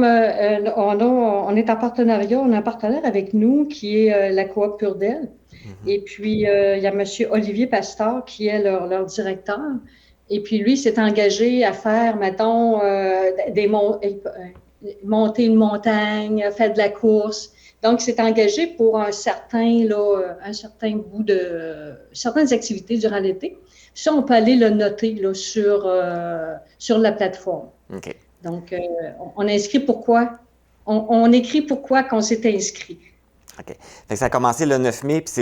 K: on est en partenariat, on a un partenaire avec nous qui est la Coop Purdel. Et puis, il y a M. Olivier Pasteur qui est leur directeur. Et puis, lui s'est engagé à faire, mettons, monter une montagne, faire de la course. Donc, il s'est engagé pour un certain bout de certaines activités durant l'été. Ça, on peut aller le noter là, sur la plateforme.
A: OK.
K: Donc, on inscrit pourquoi. On écrit pourquoi qu'on s'est inscrit.
A: OK. Fait que ça a commencé le 9 mai, puis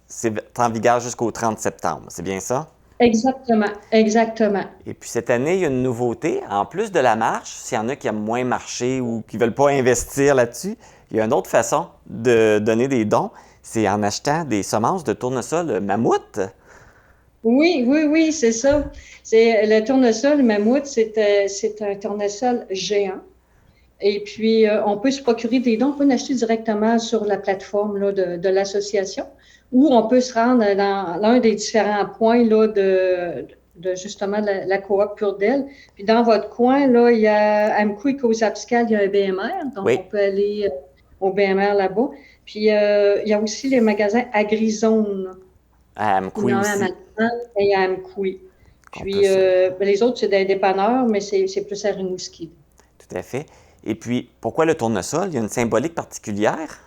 A: c'est en vigueur jusqu'au 30 septembre. C'est bien ça?
K: Exactement, exactement.
A: Et puis cette année, il y a une nouveauté. En plus de la marche, s'il y en a qui aiment moins marcher ou qui ne veulent pas investir là-dessus, il y a une autre façon de donner des dons. C'est en achetant des semences de tournesol mammouth.
K: Oui, c'est ça. C'est le tournesol mammouth, c'est un tournesol géant. Et puis, on peut se procurer des dons. On peut l'acheter directement sur la plateforme là, de l'association ou on peut se rendre dans l'un des différents points là, de justement la Coop Purdel. Puis, dans votre coin, là, il y a Amqui et Cozapscal, il y a un BMR. Donc, on peut aller au BMR là-bas. Puis, il y a aussi les magasins AgriZone.
A: À Amqui aussi.
K: Et à Amqui. Puis, les autres, c'est des dépanneurs, mais c'est plus à Rimouski.
A: Tout à fait. Et puis, pourquoi le tournesol? Il y a une symbolique particulière?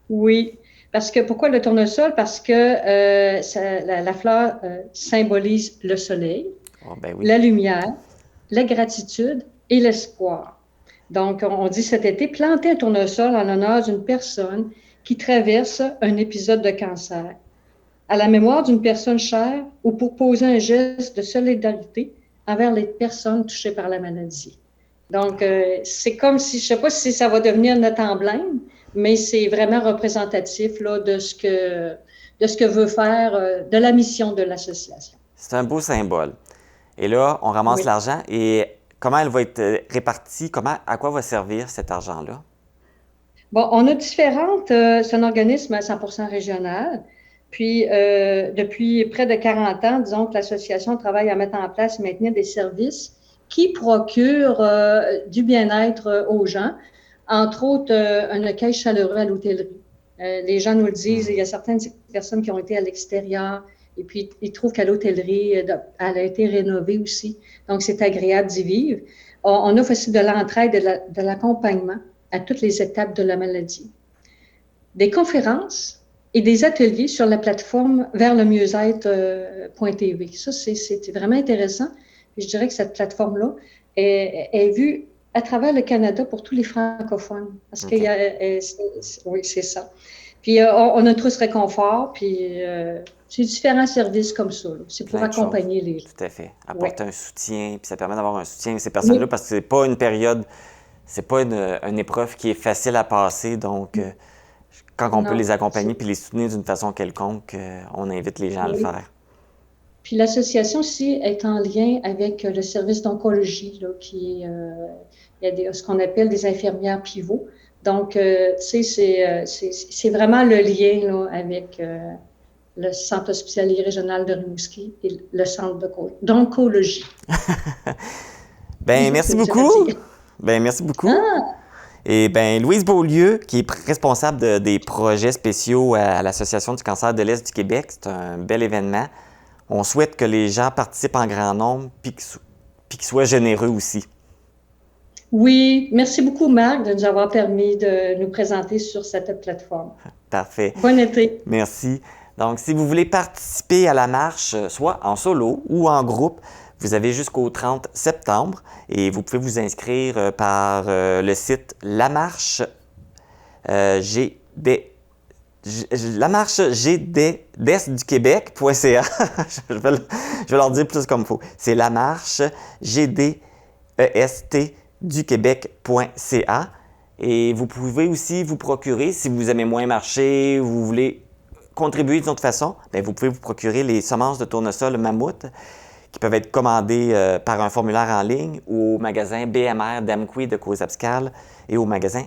K: Oui. Pourquoi le tournesol? Parce que la fleur symbolise le soleil, la lumière, la gratitude et l'espoir. Donc, on dit cet été, planter un tournesol en l'honneur d'une personne qui traverse un épisode de cancer, à la mémoire d'une personne chère ou pour poser un geste de solidarité envers les personnes touchées par la maladie. Donc, c'est comme si, je ne sais pas si ça va devenir notre emblème, mais c'est vraiment représentatif là, de ce que veut faire, de la mission de l'association.
A: C'est un beau symbole. Et là, on ramasse l'argent et comment elle va être répartie? À quoi va servir cet argent-là?
K: Bon, on a différentes... c'est un organisme à 100% régional. Puis, depuis près de 40 ans, disons que l'association travaille à mettre en place et maintenir des services qui procurent du bien-être aux gens, entre autres un accueil chaleureux à l'hôtellerie. Les gens nous le disent, il y a certaines personnes qui ont été à l'extérieur et puis ils trouvent qu'à l'hôtellerie, elle a été rénovée aussi, donc c'est agréable d'y vivre. On offre aussi de l'entraide et de l'accompagnement à toutes les étapes de la maladie. Des conférences et des ateliers sur la plateforme vers le mieux-être.tv. Ça, c'est vraiment intéressant. Je dirais que cette plateforme-là est vue à travers le Canada pour tous les francophones. Parce qu'il y a... oui, c'est ça. Puis, on a tous réconfort, puis c'est différents services comme ça. C'est pour accompagner les gens.
A: Tout à fait. Apporter un soutien, puis ça permet d'avoir un soutien à ces personnes-là, parce que c'est pas une période, c'est pas une épreuve qui est facile à passer. Donc, quand on
K: Non,
A: peut les accompagner puis les soutenir d'une façon quelconque, on invite les gens à le
K: oui.
A: faire.
K: Puis l'association aussi est en lien avec le service d'oncologie, là, qui il y a ce qu'on appelle des infirmières pivots. Donc, tu sais, c'est vraiment le lien là, avec le Centre hospitalier régional de Rimouski et le Centre d'oncologie.
A: Ben merci beaucoup. Ben merci beaucoup. Et ben Louise Beaulieu, qui est responsable des projets spéciaux à l'Association du cancer de l'Est du Québec, c'est un bel événement. On souhaite que les gens participent en grand nombre puis qu'ils soient généreux aussi.
K: Oui, merci beaucoup, Marc, de nous avoir permis de nous présenter sur cette plateforme.
A: Parfait.
K: Bon été.
A: Merci. Donc, si vous voulez participer à la marche, soit en solo ou en groupe, vous avez jusqu'au 30 septembre et vous pouvez vous inscrire par le site lamarchegdsduquebec.ca. je vais leur dire plus comme il faut. C'est lamarchegdsduquebec.ca. Et vous pouvez aussi vous procurer, si vous aimez moins marcher, vous voulez contribuer d'une autre façon, bien, vous pouvez vous procurer les semences de tournesol mammouth qui peuvent être commandées par un formulaire en ligne ou au magasin BMR d'Amqui de Coasapscal et au magasin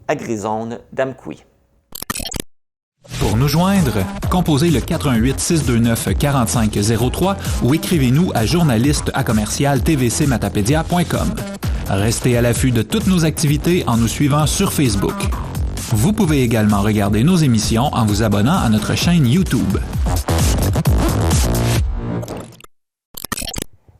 A: Agrizone d'Amqui.
J: Pour nous joindre, composez le 418-629-4503 ou écrivez-nous à journaliste@tvcmatapedia.com. Restez à l'affût de toutes nos activités en nous suivant sur Facebook. Vous pouvez également regarder nos émissions en vous abonnant à notre chaîne YouTube.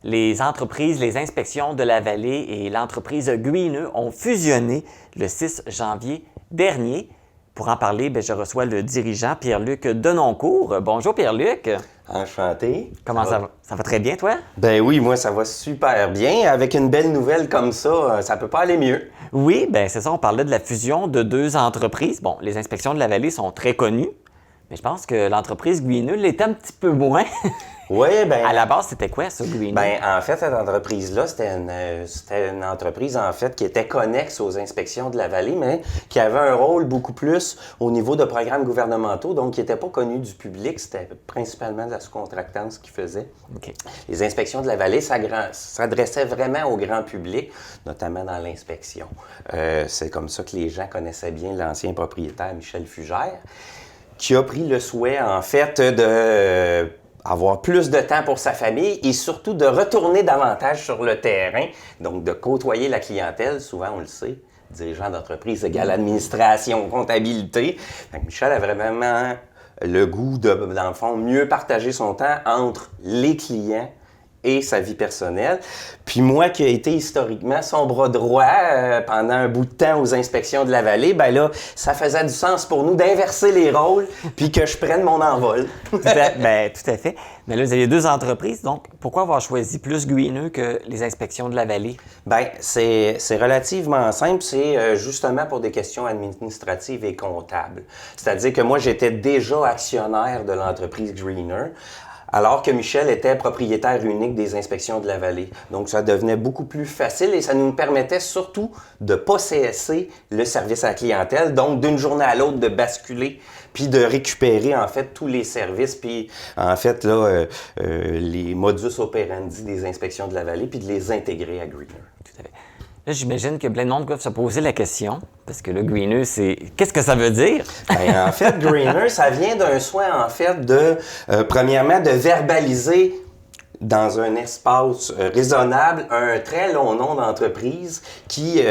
A: Les entreprises, les inspections de la vallée et l'entreprise Guineux ont fusionné le 6 janvier dernier. Pour en parler, je reçois le dirigeant Pierre-Luc Denoncourt. Bonjour Pierre-Luc.
B: Enchanté.
A: Comment ça va? Ça va très bien, toi?
B: Ben oui, moi, ça va super bien. Avec une belle nouvelle comme ça peut pas aller mieux.
A: Oui, c'est ça. On parlait de la fusion de deux entreprises. Bon, les inspections de la vallée sont très connues, mais je pense que l'entreprise Guineux l'était un petit peu moins.
B: Oui,
A: À la base, c'était quoi, ça, Guineux?
B: En fait, cette entreprise-là, c'était une entreprise, en fait, qui était connexe aux inspections de la vallée, mais qui avait un rôle beaucoup plus au niveau de programmes gouvernementaux, donc qui n'était pas connu du public. C'était principalement de la sous-contractance qu'ils faisaient.
A: Okay.
B: Les inspections de la vallée s'adressaient vraiment au grand public, notamment dans l'inspection. C'est comme ça que les gens connaissaient bien l'ancien propriétaire Michel Fugère, qui a pris le souhait, en fait, de avoir plus de temps pour sa famille et surtout de retourner davantage sur le terrain, donc de côtoyer la clientèle. Souvent, on le sait, dirigeant d'entreprise égale administration, comptabilité. Donc, Michel a vraiment le goût de, dans le fond, mieux partager son temps entre les clients et sa vie personnelle. Puis moi, qui ai été historiquement son bras droit pendant un bout de temps aux inspections de la vallée, là, ça faisait du sens pour nous d'inverser les rôles puis que je prenne mon envol.
A: Tout à fait. Mais là, vous aviez deux entreprises, donc pourquoi avoir choisi plus Guineux que les inspections de la vallée?
B: C'est relativement simple. C'est justement pour des questions administratives et comptables. C'est-à-dire que moi, j'étais déjà actionnaire de l'entreprise Greener, alors que Michel était propriétaire unique des inspections de la vallée. Donc, ça devenait beaucoup plus facile et ça nous permettait surtout de ne pas cesser le service à la clientèle, donc d'une journée à l'autre de basculer puis de récupérer, en fait, tous les services, puis, en fait, là, les modus operandi des inspections de la vallée, puis de les intégrer à Greener.
A: Tout à fait. Là, j'imagine que plein de monde doivent se poser la question, parce que le Greener, c'est... Qu'est-ce que ça veut dire?
B: En fait, Greener, ça vient d'un souhait, en fait, de, premièrement, de verbaliser dans un espace raisonnable un très long nom d'entreprise qui,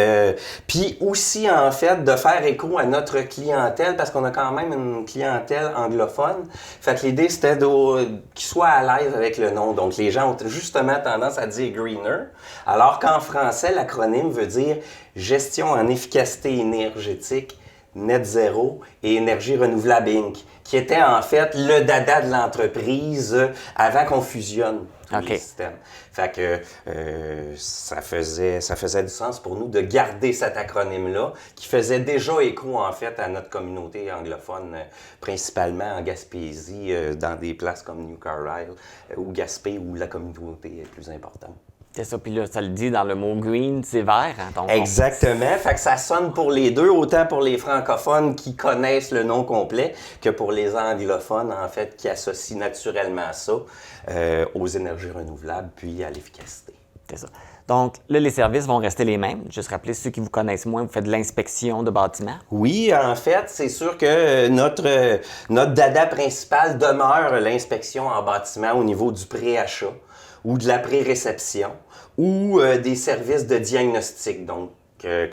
B: puis aussi, en fait, de faire écho à notre clientèle, parce qu'on a quand même une clientèle anglophone. Fait que l'idée, c'était qu'ils soient à l'aise avec le nom. Donc, les gens ont justement tendance à dire Greener, alors qu'en français, l'acronyme veut dire Gestion en efficacité énergétique, Net Zéro et Énergie renouvelable Inc., qui était en fait le dada de l'entreprise avant qu'on fusionne tous les systèmes. Fait que ça faisait du sens pour nous de garder cet acronyme-là, qui faisait déjà écho en fait à notre communauté anglophone, principalement en Gaspésie, dans des places comme New Carlisle ou Gaspé, où la communauté est plus importante.
A: C'est ça, puis là, ça le dit dans le mot green, c'est vert. Hein, donc
B: Exactement. Fait que ça sonne pour les deux, autant pour les francophones qui connaissent le nom complet que pour les anglophones, en fait, qui associent naturellement ça aux énergies renouvelables puis à l'efficacité.
A: C'est ça. Donc, là, les services vont rester les mêmes. Juste rappeler, ceux qui vous connaissent moins, vous faites de l'inspection de bâtiments.
B: Oui, en fait, c'est sûr que notre dada principal demeure l'inspection en bâtiment au niveau du pré-achat ou de la pré-réception ou des services de diagnostic. Donc,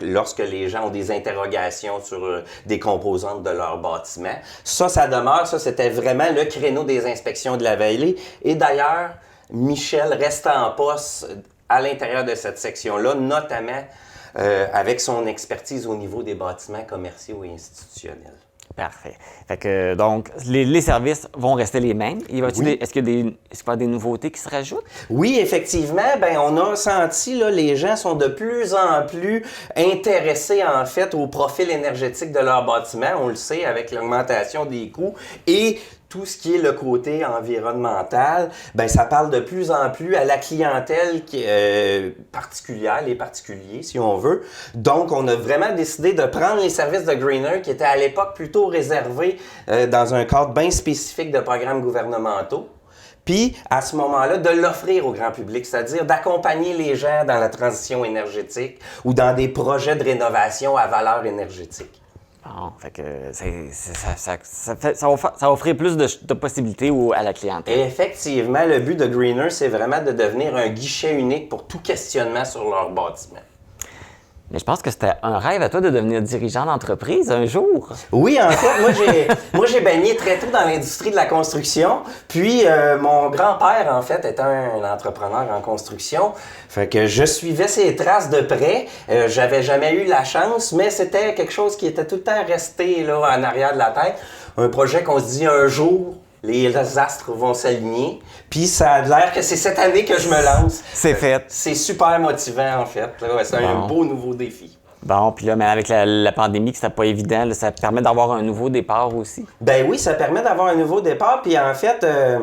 B: lorsque les gens ont des interrogations sur des composantes de leur bâtiment. Ça demeure. Ça, c'était vraiment le créneau des inspections de la vallée. Et d'ailleurs, Michel reste en poste à l'intérieur de cette section-là, notamment avec son expertise au niveau des bâtiments commerciaux et institutionnels.
A: Parfait. Fait que, donc, les services vont rester les mêmes.
B: Oui.
A: Est-ce qu'il y a des nouveautés qui se rajoutent?
B: Oui, effectivement. On a senti, là, les gens sont de plus en plus intéressés, en fait, au profil énergétique de leur bâtiment. On le sait, avec l'augmentation des coûts et tout ce qui est le côté environnemental, ça parle de plus en plus à la clientèle particulière, les particuliers, si on veut. Donc, on a vraiment décidé de prendre les services de Greener, qui étaient à l'époque plutôt réservés dans un cadre bien spécifique de programmes gouvernementaux, puis à ce moment-là, de l'offrir au grand public, c'est-à-dire d'accompagner les gens dans la transition énergétique ou dans des projets de rénovation à valeur énergétique.
A: Bon, fait que ça va offrir plus de possibilités à la clientèle.
B: Et effectivement, le but de Greener, c'est vraiment de devenir un guichet unique pour tout questionnement sur leur bâtiment.
A: Mais je pense que c'était un rêve à toi de devenir dirigeant d'entreprise un jour.
B: Oui, en fait, moi j'ai baigné très tôt dans l'industrie de la construction. Puis mon grand-père, en fait, était un entrepreneur en construction. Fait que je suivais ses traces de près. J'avais jamais eu la chance, mais c'était quelque chose qui était tout le temps resté là en arrière de la tête. Un projet qu'on se dit un jour, les astres vont s'aligner. Puis ça a l'air que c'est cette année que je me lance.
A: C'est fait.
B: C'est super motivant, en fait. Là. C'est un beau nouveau défi.
A: Bon, puis là, mais avec la pandémie, que c'était pas évident, là, ça permet d'avoir un nouveau départ aussi.
B: Ben oui, ça permet d'avoir un nouveau départ. Puis en fait, je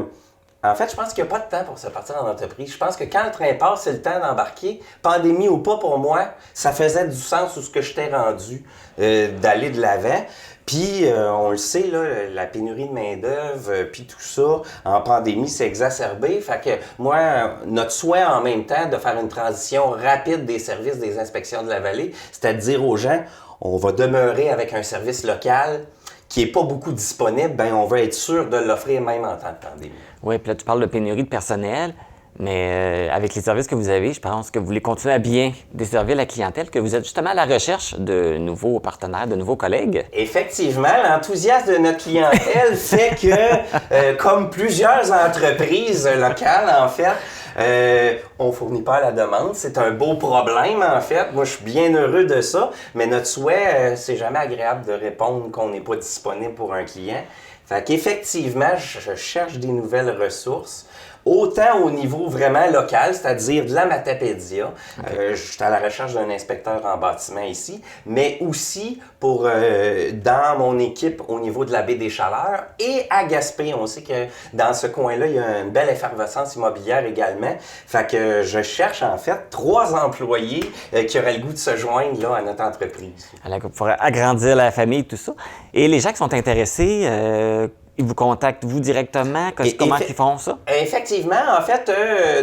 B: pense qu'il n'y a pas de temps pour se partir en entreprise. Je pense que quand le train passe, c'est le temps d'embarquer. Pandémie ou pas, pour moi, ça faisait du sens où ce que je t'ai rendu, d'aller de l'avant. Puis, on le sait, là, la pénurie de main-d'œuvre, puis tout ça, en pandémie, s'est exacerbé. Fait que moi, notre souhait en même temps de faire une transition rapide des services des inspections de la vallée, c'était de dire aux gens, on va demeurer avec un service local qui n'est pas beaucoup disponible, on va être sûr de l'offrir même en temps de pandémie.
A: Oui, puis là, tu parles de pénurie de personnel. Mais avec les services que vous avez, je pense que vous voulez continuer à bien desservir la clientèle, que vous êtes justement à la recherche de nouveaux partenaires, de nouveaux collègues.
B: Effectivement, l'enthousiasme de notre clientèle fait que, comme plusieurs entreprises locales, en fait, on fournit pas à la demande. C'est un beau problème, en fait. Moi, je suis bien heureux de ça, mais notre souhait, c'est jamais agréable de répondre qu'on n'est pas disponible pour un client. Fait qu'effectivement, je cherche des nouvelles ressources. Autant au niveau vraiment local, c'est-à-dire de la Matapédia. Je suis à la recherche d'un inspecteur en bâtiment ici, mais aussi pour dans mon équipe au niveau de la baie des Chaleurs et à Gaspé. On sait que dans ce coin-là, il y a une belle effervescence immobilière également. Fait que je cherche en fait 3 employés qui auraient le goût de se joindre là, à notre entreprise.
A: Alors, pour agrandir la famille, tout ça. Et les gens qui sont intéressés, ils vous contactent, vous, directement? Comment ils font ça?
B: Effectivement, en fait,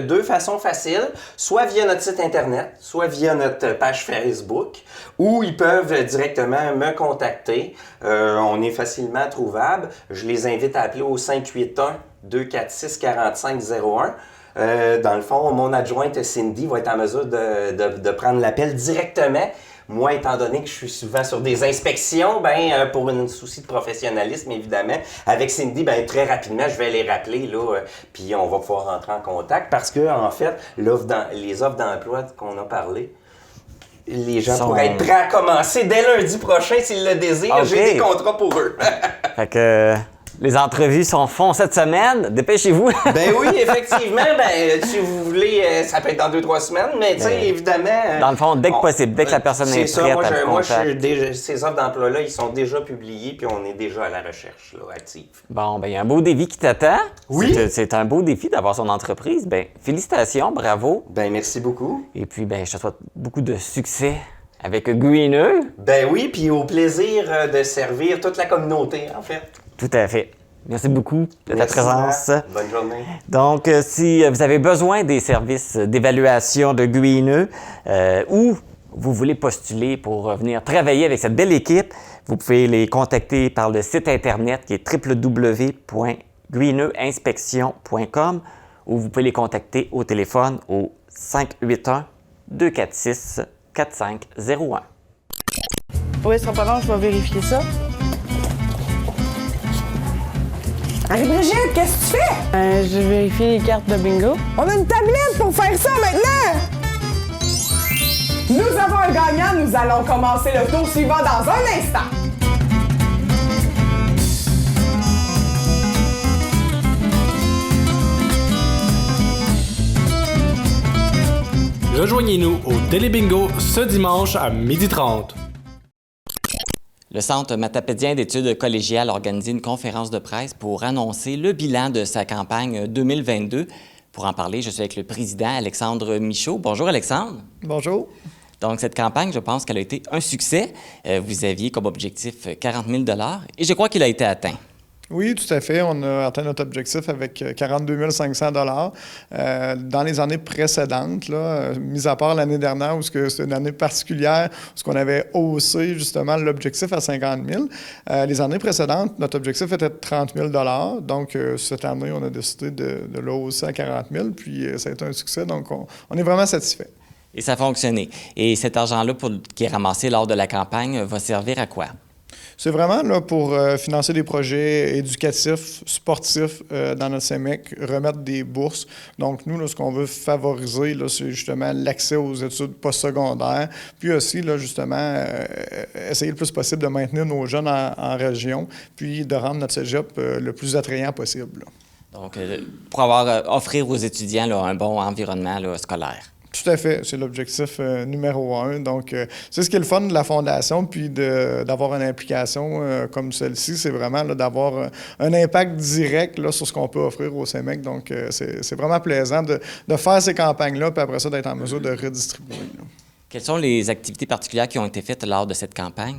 B: 2 façons faciles. Soit via notre site Internet, soit via notre page Facebook, ou ils peuvent directement me contacter. On est facilement trouvable. Je les invite à appeler au 581-246-4501. Dans le fond, mon adjointe Cindy va être en mesure de prendre l'appel directement. Moi, étant donné que je suis souvent sur des inspections, pour un souci de professionnalisme, évidemment, avec Cindy, très rapidement, je vais les rappeler, là, puis on va pouvoir rentrer en contact parce que, en fait, les offres d'emploi qu'on a parlé, les gens pourraient être prêts à commencer dès lundi prochain s'ils le désirent. Okay. J'ai des contrats pour eux.
A: Fait que Les entrevues sont font cette semaine. Dépêchez-vous.
B: Ben oui, effectivement. Si vous voulez, ça peut être dans 2-3 semaines, mais tu sais, évidemment...
A: Dans le fond, dès que possible, dès que la personne est prête à vous contacter.
B: Ces offres d'emploi-là, ils sont déjà publiés, puis on est déjà à la recherche, là, active.
A: Bon, ben il y a un beau défi qui t'attend.
B: Oui.
A: C'est un beau défi d'avoir son entreprise. Ben félicitations, bravo.
B: Ben merci beaucoup.
A: Et puis, ben je te souhaite beaucoup de succès avec Greener.
B: Ben oui, puis au plaisir de servir toute la communauté, en fait.
A: Tout à fait. Merci beaucoup de ta présence.
B: Bonne journée.
A: Donc, si vous avez besoin des services d'évaluation de Greener ou vous voulez postuler pour venir travailler avec cette belle équipe, vous pouvez les contacter par le site Internet qui est www.greenerinspection.com ou vous pouvez les contacter au téléphone au 581-246-4501.
L: Oui, ce sera pas long, je vais vérifier ça. Marie-Brigitte, qu'est-ce que tu fais? Je vérifie les cartes de bingo. On a une tablette pour faire ça maintenant! Nous avons un gagnant, nous allons commencer le tour suivant dans un instant.
D: Rejoignez-nous au Télébingo ce dimanche à 12h30.
A: Le Centre matapédien d'études collégiales a organisé une conférence de presse pour annoncer le bilan de sa campagne 2022. Pour en parler, je suis avec le président Alexandre Michaud. Bonjour Alexandre.
M: Bonjour.
A: Donc cette campagne, je pense qu'elle a été un succès. Vous aviez comme objectif 40 000 $ et je crois qu'il a été atteint.
M: Oui, tout à fait. On a atteint notre objectif avec 42 500 $. Dans les années précédentes, là, mis à part l'année dernière où c'est une année particulière, où on avait haussé justement l'objectif à 50 000, les années précédentes, notre objectif était de 30 000 $. Donc, cette année, on a décidé de le hausser à 40 000 puis ça a été un succès. Donc, on est vraiment satisfait.
A: Et ça a fonctionné. Et cet argent-là qui est ramassé lors de la campagne va servir à quoi?
M: C'est vraiment là, pour financer des projets éducatifs, sportifs dans notre CEMEC, remettre des bourses. Donc, nous, là, ce qu'on veut favoriser, là, c'est justement l'accès aux études postsecondaires, puis aussi, là, justement, essayer le plus possible de maintenir nos jeunes en région, puis de rendre notre cégep le plus attrayant possible. Là.
A: Donc, pour offrir aux étudiants là, un bon environnement là, scolaire.
M: Tout à fait. C'est l'objectif numéro 1. Donc, c'est ce qui est le fun de la Fondation, puis d'avoir une implication comme celle-ci, c'est vraiment là, d'avoir un impact direct là, sur ce qu'on peut offrir au CEMEC. Donc, c'est vraiment plaisant de faire ces campagnes-là, puis après ça, d'être en mesure de redistribuer. Là.
A: Quelles sont les activités particulières qui ont été faites lors de cette campagne?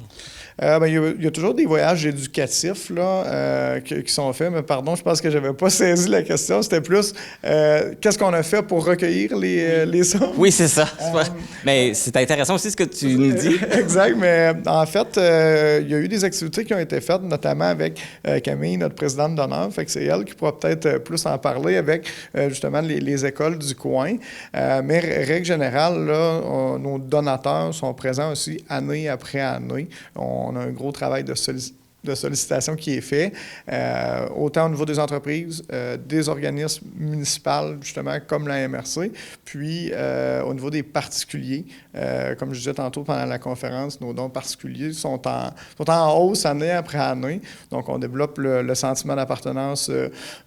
M: Il y a toujours des voyages éducatifs là, qui sont faits, mais pardon, je pense que je n'avais pas saisi la question. C'était plus qu'est-ce qu'on a fait pour recueillir les sommes?
A: Oui, c'est ça. Mais c'est intéressant aussi ce que tu nous dis.
M: Exact, mais en fait, il y a eu des activités qui ont été faites, notamment avec Camille, notre présidente d'honneur. Fait que c'est elle qui pourra peut-être plus en parler avec justement les écoles du coin. Mais règle générale, là, nos donateurs sont présents aussi année après année. On a un gros travail de sollicitation qui est fait, autant au niveau des entreprises, des organismes municipaux, justement, comme la MRC, puis au niveau des particuliers. Comme je disais tantôt pendant la conférence, nos dons particuliers sont en hausse année après année. Donc, on développe le sentiment d'appartenance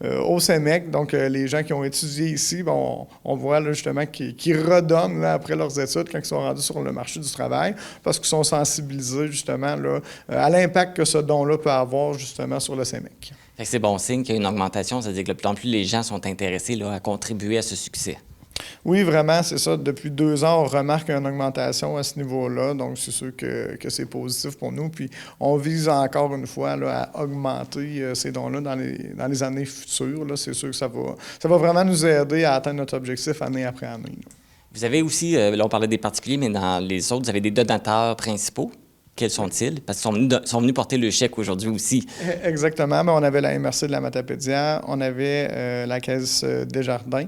M: au CEMEC. Donc, les gens qui ont étudié ici, bon, on voit là, justement qu'ils redonnent là, après leurs études quand ils sont rendus sur le marché du travail parce qu'ils sont sensibilisés justement là, à l'impact que ce don-là peut avoir justement sur le CEMEC.
A: Fait que c'est bon signe qu'il y a une augmentation, c'est-à-dire que de plus en plus les gens sont intéressés là, à contribuer à ce succès.
M: Oui, vraiment, c'est ça. Depuis 2 ans, on remarque une augmentation à ce niveau-là. Donc, c'est sûr que c'est positif pour nous. Puis, on vise encore une fois là, à augmenter ces dons-là dans les années futures. Là. C'est sûr que ça va vraiment nous aider à atteindre notre objectif année après année. Là.
A: Vous avez aussi, là, on parlait des particuliers, mais dans les autres, vous avez des donateurs principaux. Quels sont-ils? Parce qu'ils sont venus porter le chèque aujourd'hui aussi.
M: Exactement. Mais on avait la MRC de la Matapédia, on avait la Caisse Desjardins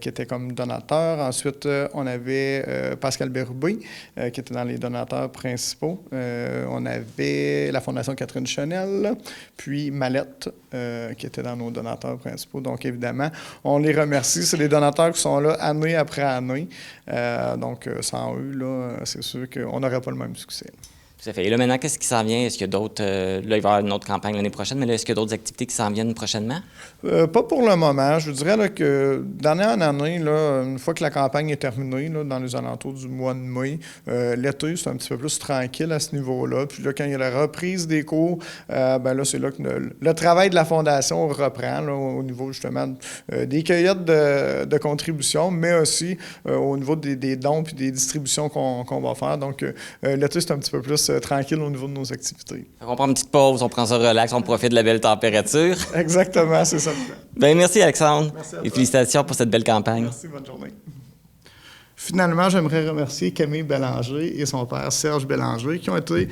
M: qui était comme donateur. Ensuite, on avait Pascal Bérubé qui était dans les donateurs principaux. On avait la Fondation Catherine Chenel, puis Mallette qui était dans nos donateurs principaux. Donc, évidemment, on les remercie. C'est des donateurs qui sont là année après année. Donc, sans eux, là, c'est sûr qu'on n'aurait pas le même succès.
A: Tout à fait. Et là, maintenant, qu'est-ce qui s'en vient? Est-ce qu'il y a d'autres... là, il va y avoir une autre campagne l'année prochaine, mais là, est-ce qu'il y a d'autres activités qui s'en viennent prochainement?
M: Pas pour le moment. Je vous dirais là, que d'année en année, là, une fois que la campagne est terminée, là, dans les alentours du mois de mai, l'été, c'est un petit peu plus tranquille à ce niveau-là. Puis là, quand il y a la reprise des cours, ben là, c'est là que le travail de la Fondation reprend là, au niveau justement des cueillettes de contributions, mais aussi au niveau des dons puis des distributions qu'on va faire. Donc, l'été, c'est un petit peu plus tranquille au niveau de nos activités.
A: On prend une petite pause, on prend ça relax, on profite de la belle température.
M: Exactement, c'est ça.
A: Bien, merci Alexandre.
M: Merci à
A: et
M: toi.
A: félicitations pour cette belle campagne.
M: Merci, bonne journée. Finalement, j'aimerais remercier Camille Bélanger et son père Serge Bélanger qui ont été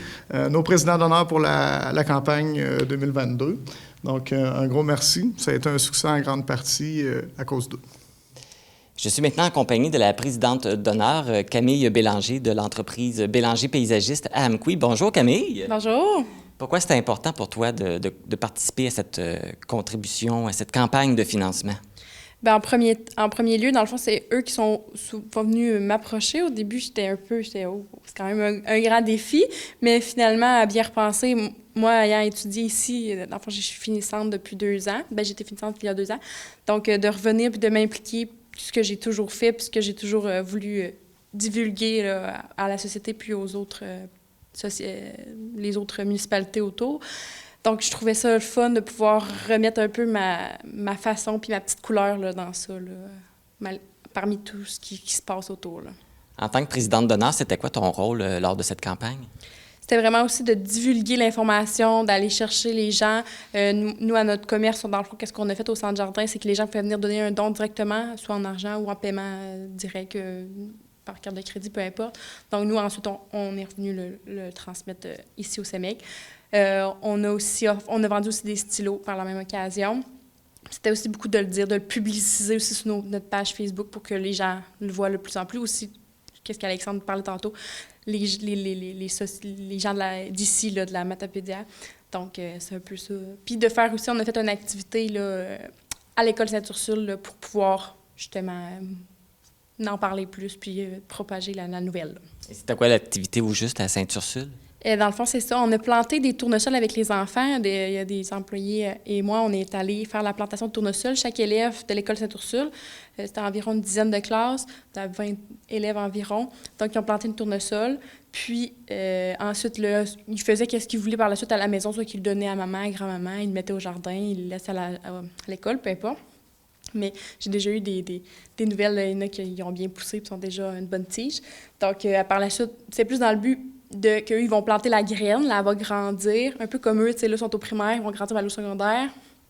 M: nos présidents d'honneur pour la campagne 2022. Donc, un gros merci. Ça a été un succès en grande partie à cause d'eux.
A: Je suis maintenant accompagné de la présidente d'honneur, Camille Bélanger, de l'entreprise Bélanger Paysagiste à Amqui. Bonjour Camille.
N: Bonjour.
A: Pourquoi c'est important pour toi de participer à cette contribution, à cette campagne de financement?
N: Bien, en premier lieu, dans le fond, c'est eux qui sont venus m'approcher. Au début, c'est quand même un grand défi, mais finalement, à bien repenser, moi, ayant étudié ici, dans le fond, je suis finissante depuis 2 ans. Bien, j'étais finissante il y a 2 ans. Donc, de revenir et de m'impliquer, ce que j'ai toujours fait, puis ce que j'ai toujours voulu divulguer là, à la société, puis aux autres, les autres municipalités autour. Donc, je trouvais ça le fun de pouvoir remettre un peu ma façon puis ma petite couleur là, dans ça, là, parmi tout ce qui se passe autour. Là.
A: En tant que présidente d'honneur, c'était quoi ton rôle lors de cette campagne?
N: C'était vraiment aussi de divulguer l'information, d'aller chercher les gens. Nous, à notre commerce, dans le fond, qu'est-ce qu'on a fait au Centre Jardin, c'est que les gens pouvaient venir donner un don directement, soit en argent ou en paiement direct, par carte de crédit, peu importe. Donc, nous, ensuite, on est revenu le transmettre ici au CEMEC. On a vendu aussi des stylos par la même occasion. C'était aussi beaucoup de le dire, de le publiciser aussi sur notre page Facebook pour que les gens le voient de plus en plus. Aussi, qu'est-ce qu'Alexandre parlait tantôt, les gens d'ici, de la Matapédia. Donc, c'est un peu ça. Puis de faire aussi, on a fait une activité là, à l'école Sainte-Ursule pour pouvoir justement en parler plus puis propager la nouvelle.
A: Et c'était quoi l'activité au juste à Sainte-Ursule?
N: Dans le fond, c'est ça. On a planté des tournesols avec les enfants. Il y a des employés et moi, on est allés faire la plantation de tournesols. Chaque élève de l'école Sainte-Ursule, c'était environ une dizaine de classes, 20 élèves environ. Donc, ils ont planté une tournesol. Puis, ensuite, là, ils faisaient ce qu'ils voulaient par la suite à la maison, soit qu'ils le donnaient à maman, à grand-maman, ils le mettaient au jardin, ils le laissaient à l'école, peu importe. Mais j'ai déjà eu des nouvelles, il y en a qui ont bien poussé et sont déjà une bonne tige. Donc, par la suite, c'est plus dans le but qu'eux, ils vont planter la graine, là, elle va grandir, un peu comme eux, tu sais, là, sont au primaire, ils vont grandir vers le secondaire,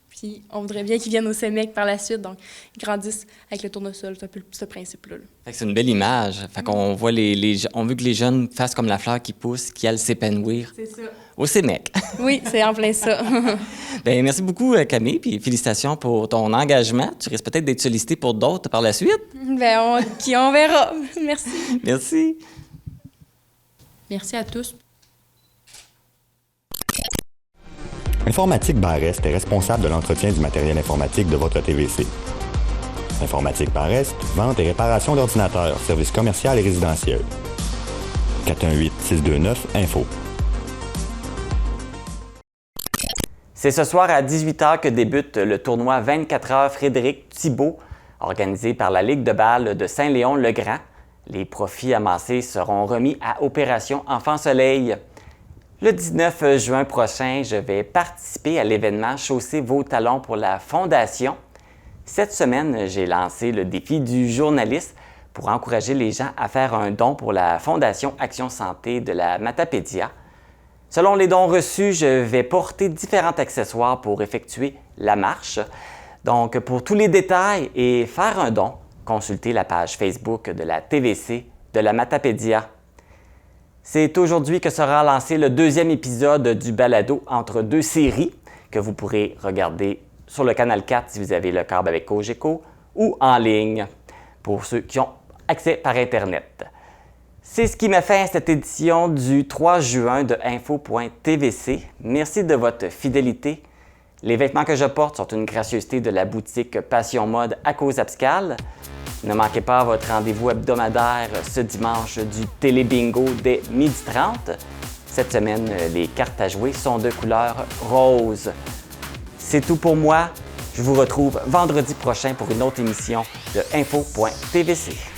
N: puis on voudrait bien qu'ils viennent au CEMEC par la suite, donc ils grandissent avec le tournesol, c'est un peu ce principe-là.
A: Fait que c'est une belle image, fait qu'on voit on veut que les jeunes fassent comme la fleur qui pousse, qui aille s'épanouir.
N: C'est ça.
A: Au CEMEC.
N: Oui, c'est en plein ça.
A: Bien, merci beaucoup, Camille, puis félicitations pour ton engagement. Tu risques peut-être d'être sollicité pour d'autres par la suite.
N: Bien, on verra. Merci.
A: Merci.
N: Merci à tous.
O: Informatique Barest est responsable de l'entretien du matériel informatique de votre TVC. Informatique Barest, vente et réparation d'ordinateurs, services commerciaux et résidentiels. 418-629-INFO.
A: C'est ce soir à 18h que débute le tournoi 24 heures Frédéric Thibault, organisé par la Ligue de balle de Saint-Léon-le-Grand. Les profits amassés seront remis à Opération Enfant Soleil. Le 19 juin prochain, je vais participer à l'événement Chaussez vos talons pour la Fondation. Cette semaine, j'ai lancé le défi du journaliste pour encourager les gens à faire un don pour la Fondation Action Santé de la Matapédia. Selon les dons reçus, je vais porter différents accessoires pour effectuer la marche. Donc, pour tous les détails et faire un don, consultez la page Facebook de la TVC de la Matapédia. C'est aujourd'hui que sera lancé le 2e épisode du balado Entre deux séries que vous pourrez regarder sur le canal 4 si vous avez le câble avec Cogeco ou en ligne pour ceux qui ont accès par Internet. C'est ce qui m'a fait cette édition du 3 juin de Info.tvc. Merci de votre fidélité. Les vêtements que je porte sont une gracieuseté de la boutique Passion Mode à Cause-Abscal. Ne manquez pas votre rendez-vous hebdomadaire ce dimanche du Télébingo dès 12h30. Cette semaine, les cartes à jouer sont de couleur rose. C'est tout pour moi. Je vous retrouve vendredi prochain pour une autre émission de Info.tvc.